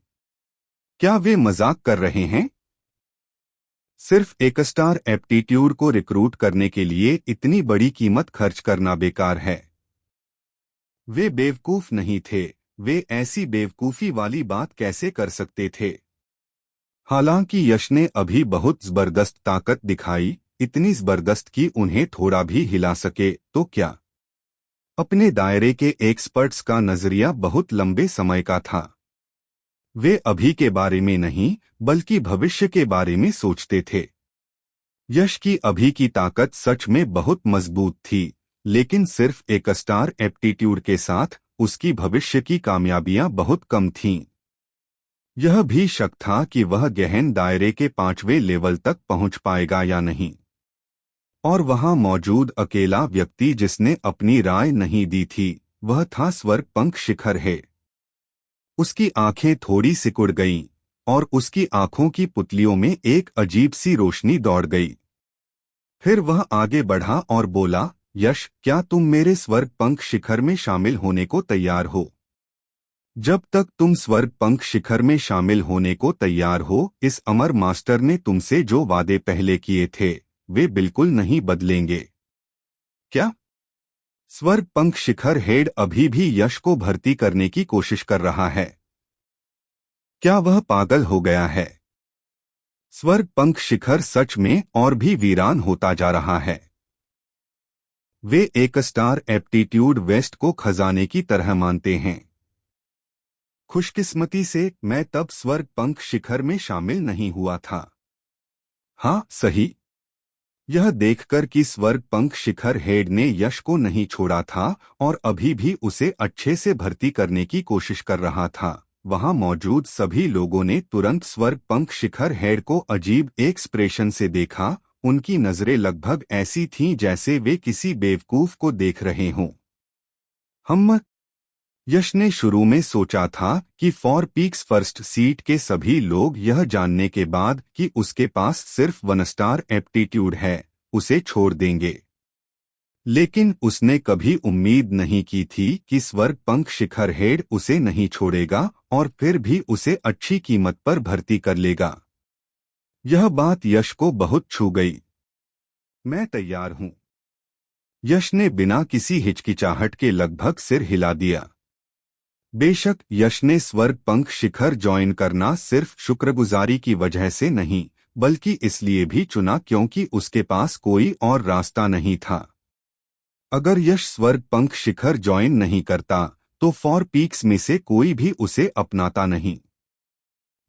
क्या वे मजाक कर रहे हैं? सिर्फ एक स्टार एप्टीट्यूड को रिक्रूट करने के लिए इतनी बड़ी कीमत खर्च करना बेकार है। वे बेवकूफ नहीं थे, वे ऐसी बेवकूफी वाली बात कैसे कर सकते थे? हालांकि यश ने अभी बहुत जबरदस्त ताकत दिखाई, इतनी जबरदस्त कि उन्हें थोड़ा भी हिला सके तो क्या। अपने दायरे के एक्सपर्ट्स का नजरिया बहुत लंबे समय का था। वे अभी के बारे में नहीं, बल्कि भविष्य के बारे में सोचते थे। यश की अभी की ताकत सच में बहुत मजबूत थी, लेकिन सिर्फ एक स्टार एप्टीट्यूड के साथ उसकी भविष्य की कामयाबियां बहुत कम थीं। यह भी शक था कि वह गहन दायरे के 5वें लेवल तक पहुंच पाएगा या नहीं। और वहां मौजूद अकेला व्यक्ति जिसने अपनी राय नहीं दी थी, वह था स्वर्ग पंख शिखर है। उसकी आंखें थोड़ी सिकुड़ गईं, और उसकी आंखों की पुतलियों में एक अजीब सी रोशनी दौड़ गई। फिर वह आगे बढ़ा और बोला, यश, क्या तुम मेरे स्वर्ग पंख शिखर में शामिल होने को तैयार हो? जब तक तुम स्वर्ग पंख शिखर में शामिल होने को तैयार हो, इस अमर मास्टर ने तुमसे जो वादे पहले किए थे वे बिल्कुल नहीं बदलेंगे। क्या? स्वर्ग पंख शिखर हेड अभी भी यश को भर्ती करने की कोशिश कर रहा है? क्या वह पागल हो गया है? स्वर्ग पंख शिखर सच में और भी वीरान होता जा रहा है। वे एक स्टार एप्टीट्यूड वेस्ट को खजाने की तरह मानते हैं। खुशकिस्मती से मैं तब स्वर्ग पंख शिखर में शामिल नहीं हुआ था। हाँ सही। यह देखकर कि स्वर्ग पंख शिखर हेड ने यश को नहीं छोड़ा था और अभी भी उसे अच्छे से भर्ती करने की कोशिश कर रहा था, वहां मौजूद सभी लोगों ने तुरंत स्वर्ग पंख शिखर हेड को अजीब एक्सप्रेशन से देखा। उनकी नजरें लगभग ऐसी थीं जैसे वे किसी बेवकूफ को देख रहे हों। हम यश ने शुरू में सोचा था कि फॉर पीक्स फर्स्ट सीट के सभी लोग यह जानने के बाद कि उसके पास सिर्फ 1 स्टार एप्टीट्यूड है, उसे छोड़ देंगे। लेकिन उसने कभी उम्मीद नहीं की थी कि स्वर्ग पंख शिखर हेड उसे नहीं छोड़ेगा और फिर भी उसे अच्छी कीमत पर भर्ती कर लेगा। यह बात यश को बहुत छू गई। मैं तैयार हूं। यश ने बिना किसी हिचकिचाहट के लगभग सिर हिला दिया। बेशक यश ने स्वर्ग पंख शिखर ज्वाइन करना सिर्फ शुक्रगुजारी की वजह से नहीं, बल्कि इसलिए भी चुना क्योंकि उसके पास कोई और रास्ता नहीं था। अगर यश स्वर्ग पंख शिखर ज्वाइन नहीं करता तो फॉर पीक्स में से कोई भी उसे अपनाता नहीं।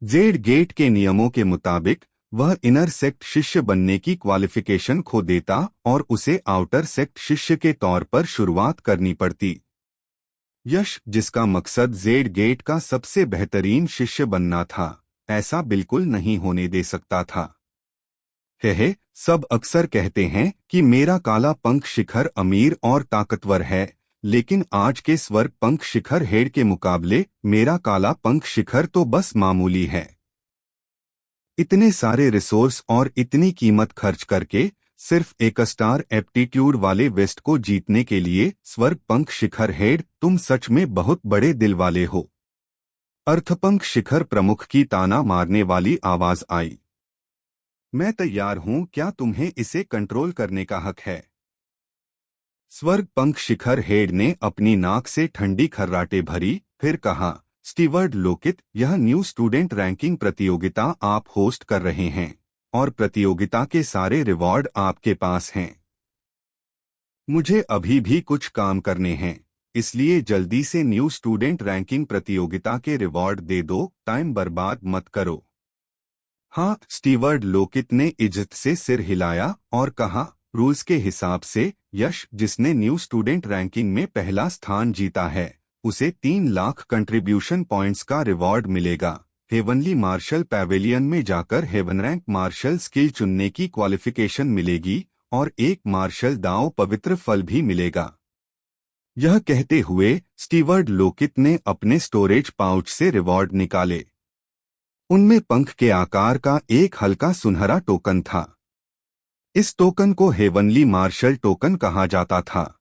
जेड गेट के नियमों के मुताबिक वह इनर सेक्ट शिष्य बनने की क्वालिफिकेशन खो देता और उसे आउटर सेक्ट शिष्य के तौर पर शुरुआत करनी पड़ती। यश, जिसका मकसद जेड गेट का सबसे बेहतरीन शिष्य बनना था, ऐसा बिल्कुल नहीं होने दे सकता था। हे सब अक्सर कहते हैं कि मेरा काला पंख शिखर अमीर और ताकतवर है, लेकिन आज के स्वर्ग पंख शिखर हेड के मुकाबले मेरा काला पंख शिखर तो बस मामूली है। इतने सारे रिसोर्स और इतनी कीमत खर्च करके सिर्फ एक स्टार एप्टीट्यूड वाले वेस्ट को जीतने के लिए स्वर्ग पंख शिखर हेड, तुम सच में बहुत बड़े दिल वाले हो। अर्थपंख शिखर प्रमुख की ताना मारने वाली आवाज आई। मैं तैयार हूं, क्या तुम्हें इसे कंट्रोल करने का हक है? स्वर्ग पंख शिखर हेड ने अपनी नाक से ठंडी खर्राटे भरी, फिर कहा, स्टीवर्ड लोकित, यह न्यू स्टूडेंट रैंकिंग प्रतियोगिता आप होस्ट कर रहे हैं और प्रतियोगिता के सारे रिवॉर्ड आपके पास हैं। मुझे अभी भी कुछ काम करने हैं, इसलिए जल्दी से न्यू स्टूडेंट रैंकिंग प्रतियोगिता के रिवॉर्ड दे दो, टाइम बर्बाद मत करो। हाँ, स्टीवर्ड लोकित ने इज्जत से सिर हिलाया और कहा, रूल्स के हिसाब से यश, जिसने न्यू स्टूडेंट रैंकिंग में पहला स्थान जीता है, उसे 3 लाख कंट्रीब्यूशन पॉइंट्स का रिवॉर्ड मिलेगा। हेवनली मार्शल पैवेलियन में जाकर हेवन रैंक मार्शल स्किल चुनने की क्वालिफिकेशन मिलेगी और एक मार्शल दांव पवित्र फल भी मिलेगा। यह कहते हुए स्टीवर्ड लोकित ने अपने स्टोरेज पाउच से रिवॉर्ड निकाले। उनमें पंख के आकार का एक हल्का सुनहरा टोकन था। इस टोकन को हेवनली मार्शल टोकन कहा जाता था।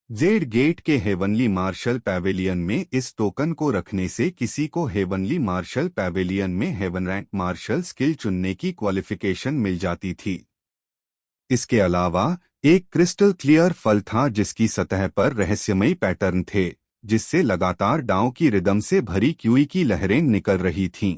जेड गेट के हेवनली मार्शल पैवेलियन में इस टोकन को रखने से किसी को हेवनली मार्शल पैवेलियन में हेवन रैंक मार्शल स्किल चुनने की क्वालिफिकेशन मिल जाती थी। इसके अलावा एक क्रिस्टल क्लियर फल था जिसकी सतह पर रहस्यमयी पैटर्न थे, जिससे लगातार डाउ की रिदम से भरी क्यूई की लहरें निकल रही थीं।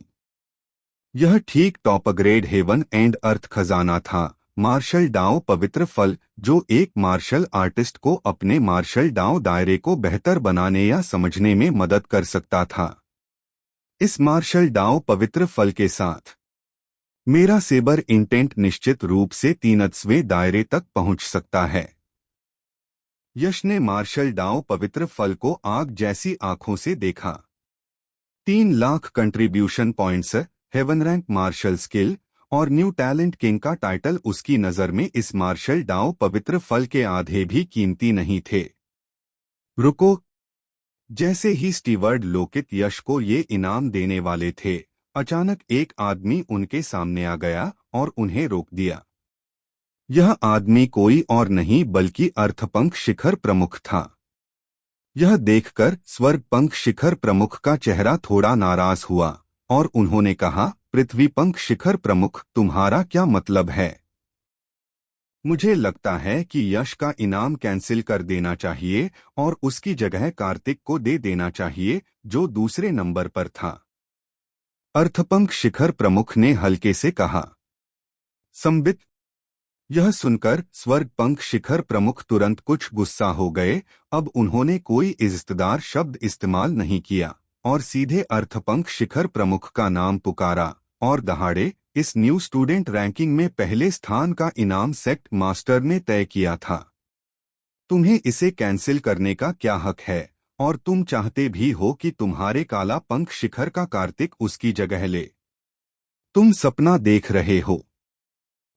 यह ठीक top grade heaven and earth खजाना था, मार्शल डाउ पवित्र फल, जो एक मार्शल आर्टिस्ट को अपने मार्शल डाउ दायरे को बेहतर बनाने या समझने में मदद कर सकता था। इस मार्शल डाउ पवित्र फल के साथ मेरा सेबर इंटेंट निश्चित रूप से 3वें दायरे तक पहुंच सकता है। यश ने मार्शल डाउ पवित्र फल को आग जैसी आंखों से देखा। 3 लाख contribution points, heaven rank martial skill और न्यू टैलेंट किंग का टाइटल उसकी नजर में इस मार्शल डाउ पवित्र फल के आधे भी कीमती नहीं थे। रुको! जैसे ही स्टीवर्ड लोकित यश को ये इनाम देने वाले थे, अचानक एक आदमी उनके सामने आ गया और उन्हें रोक दिया। यह आदमी कोई और नहीं बल्कि अर्थपंख शिखर प्रमुख था। यह देखकर स्वर्ग पंख शिखर प्रमुख का चेहरा थोड़ा नाराज हुआ और उन्होंने कहा, पृथ्वी पंख शिखर प्रमुख, तुम्हारा क्या मतलब है? मुझे लगता है कि यश का इनाम कैंसिल कर देना चाहिए और उसकी जगह कार्तिक को दे देना चाहिए, जो दूसरे नंबर पर था। अर्थपंख शिखर प्रमुख ने हल्के से कहा। संबित, यह सुनकर स्वर्गपंख शिखर प्रमुख तुरंत कुछ गुस्सा हो गए। अब उन्होंने कोई इज्जतदार शब्द इस्तेमाल नहीं किया और सीधे अर्थपंख शिखर प्रमुख का नाम पुकारा और दहाड़े। इस न्यू स्टूडेंट रैंकिंग में पहले स्थान का इनाम सेक्ट मास्टर ने तय किया था। तुम्हें इसे कैंसिल करने का क्या हक है, और तुम चाहते भी हो कि तुम्हारे काला पंख शिखर का कार्तिक उसकी जगह ले। तुम सपना देख रहे हो।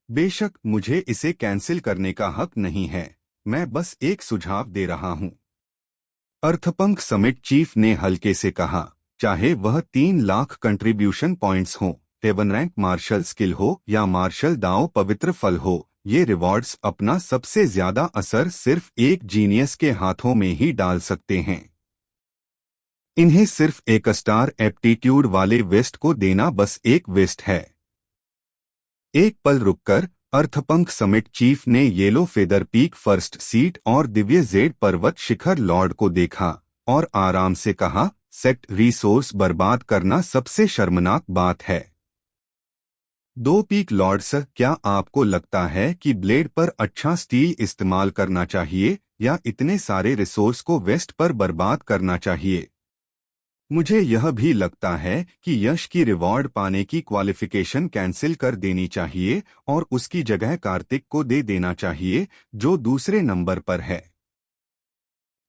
बेशक मुझे इसे कैंसिल करने का हक नहीं है, मैं बस एक सुझाव दे रहा हूं। अर्थपंख समिट चीफ ने हल्के से कहा, चाहे वह 3 लाख कंट्रीब्यूशन पॉइंट्स हों, 7 रैंक मार्शल स्किल हो या मार्शल दांव पवित्र फल हो, ये रिवॉर्ड्स अपना सबसे ज्यादा असर सिर्फ एक जीनियस के हाथों में ही डाल सकते हैं। इन्हें सिर्फ एक स्टार एप्टीट्यूड वाले वेस्ट को देना बस एक वेस्ट है। एक पल रुककर अर्थपंख समिट चीफ ने yellow feather peak first seat और दिव्य जेड पर्वत शिखर लॉर्ड को देखा और आराम से कहा, सेक्ट रिसोर्स बर्बाद करना सबसे शर्मनाक बात है। 2 पीक लॉर्ड्स, क्या आपको लगता है कि ब्लेड पर अच्छा स्टील इस्तेमाल करना चाहिए या इतने सारे रिसोर्स को वेस्ट पर बर्बाद करना चाहिए? मुझे यह भी लगता है कि यश की रिवॉर्ड पाने की क्वालिफिकेशन कैंसिल कर देनी चाहिए और उसकी जगह कार्तिक को दे देना चाहिए, जो दूसरे नंबर पर है।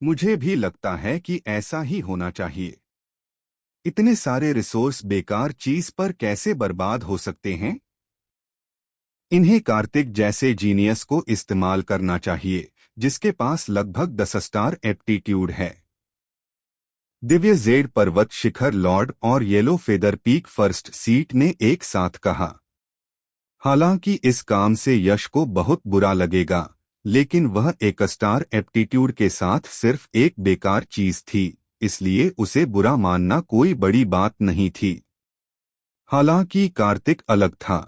मुझे भी लगता है कि ऐसा ही होना चाहिए। इतने सारे रिसोर्स बेकार चीज पर कैसे बर्बाद हो सकते हैं? इन्हें कार्तिक जैसे जीनियस को इस्तेमाल करना चाहिए, जिसके पास लगभग 10 स्टार एप्टीट्यूड है। दिव्य जेड पर्वत शिखर लॉर्ड और yellow feather peak first seat ने एक साथ कहा। हालांकि इस काम से यश को बहुत बुरा लगेगा, लेकिन वह एक स्टार एप्टीट्यूड के साथ सिर्फ एक बेकार चीज थी, इसलिए उसे बुरा मानना कोई बड़ी बात नहीं थी। हालांकि कार्तिक अलग था।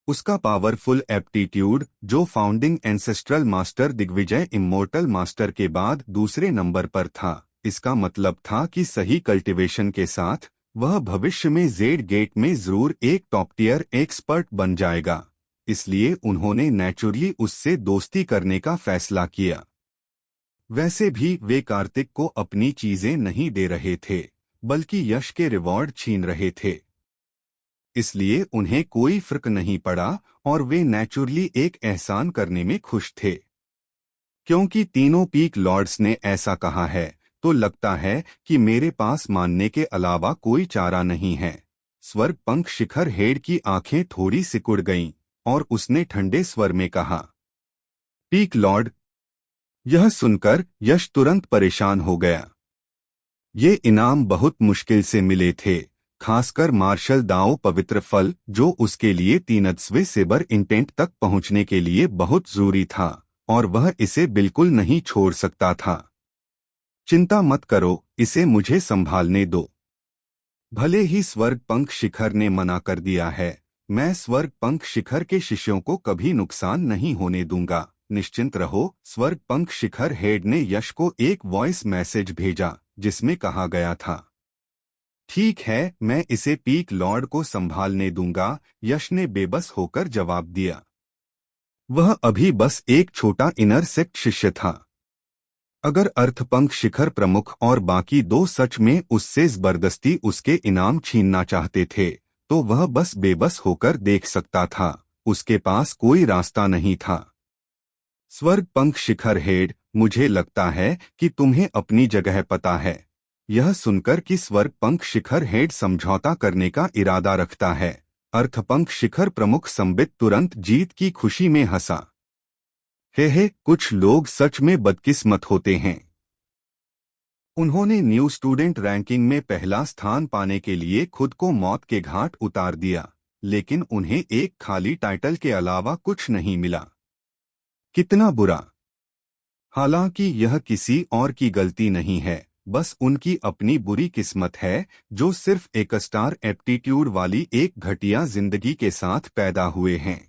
उसका पावरफुल एप्टीट्यूड, जो founding ancestral master Digvijay immortal master के बाद दूसरे नंबर पर था, इसका मतलब था कि सही कल्टीवेशन के साथ वह भविष्य में जेड गेट में जरूर एक टॉप टियर एक्सपर्ट बन जाएगा। इसलिए उन्होंने नेचुरली उससे दोस्ती करने का फैसला किया। वैसे भी वे कार्तिक को अपनी चीजें नहीं दे रहे थे, बल्कि यश के रिवॉर्ड छीन रहे थे। इसलिए उन्हें कोई फर्क नहीं पड़ा और वे नेचुरली एक एहसान करने में खुश थे। क्योंकि तीनों पीक लॉर्ड्स ने ऐसा कहा है, तो लगता है कि मेरे पास मानने के अलावा कोई चारा नहीं है। स्वर्गपंख शिखर हेड की आंखें थोड़ी सिकुड़ गईं और उसने ठंडे स्वर में कहा, पीक लॉर्ड। यह सुनकर यश तुरंत परेशान हो गया। ये इनाम बहुत मुश्किल से मिले थे, खासकर मार्शल दाओ पवित्र फल, जो उसके लिए 3वें सेबर इंटेंट तक पहुंचने के लिए बहुत जरूरी था और वह इसे बिल्कुल नहीं छोड़ सकता था। चिंता मत करो, इसे मुझे संभालने दो। भले ही स्वर्गपंख शिखर ने मना कर दिया है, मैं स्वर्गपंख शिखर के शिष्यों को कभी नुकसान नहीं होने दूंगा। निश्चिंत रहो। स्वर्गपंख शिखर हेड ने यश को एक वॉइस मैसेज भेजा, जिसमें कहा गया था, ठीक है, मैं इसे पीक लॉर्ड को संभालने दूंगा। यश ने बेबस होकर जवाब दिया। वह अभी बस एक छोटा इनर सेक्ट शिष्य था। अगर अर्थपंख शिखर प्रमुख और बाकी 2 सच में उससे जबरदस्ती उसके इनाम छीनना चाहते थे, तो वह बस बेबस होकर देख सकता था। उसके पास कोई रास्ता नहीं था। स्वर्गपंख शिखर हेड, मुझे लगता है कि तुम्हें अपनी जगह पता है। यह सुनकर कि स्वर्गपंख शिखर हेड समझौता करने का इरादा रखता है, अर्थपंख शिखर प्रमुख संबित तुरंत जीत की खुशी में हंसा। हे, कुछ लोग सच में बदकिस्मत होते हैं। उन्होंने न्यू स्टूडेंट रैंकिंग में पहला स्थान पाने के लिए खुद को मौत के घाट उतार दिया, लेकिन उन्हें एक खाली टाइटल के अलावा कुछ नहीं मिला। कितना बुरा। हालांकि यह किसी और की गलती नहीं है, बस उनकी अपनी बुरी किस्मत है, जो सिर्फ एक स्टार एप्टीट्यूड वाली एक घटिया जिंदगी के साथ पैदा हुए हैं।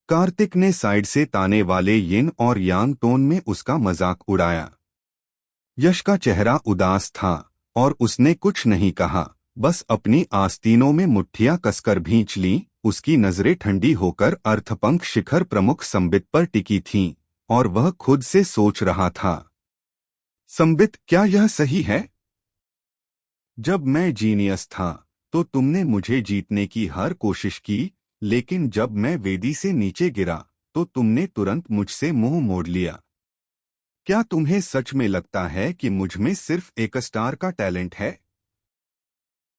कार्तिक ने साइड से ताने वाले यिन और यांग टोन में उसका मजाक उड़ाया। यश का चेहरा उदास था और उसने कुछ नहीं कहा, बस अपनी आस्तीनों में मुट्ठियां कसकर भींच लीं उसकी नजरें ठंडी होकर अर्थपंख शिखर प्रमुख संबित पर टिकी थीं, और वह खुद से सोच रहा था, संबित, क्या यह सही है? जब मैं जीनियस था तो तुमने मुझे जीतने की हर कोशिश की, लेकिन जब मैं वेदी से नीचे गिरा तो तुमने तुरंत मुझसे मुंह मोड़ लिया। क्या तुम्हें सच में लगता है कि मुझ में सिर्फ एक स्टार का टैलेंट है?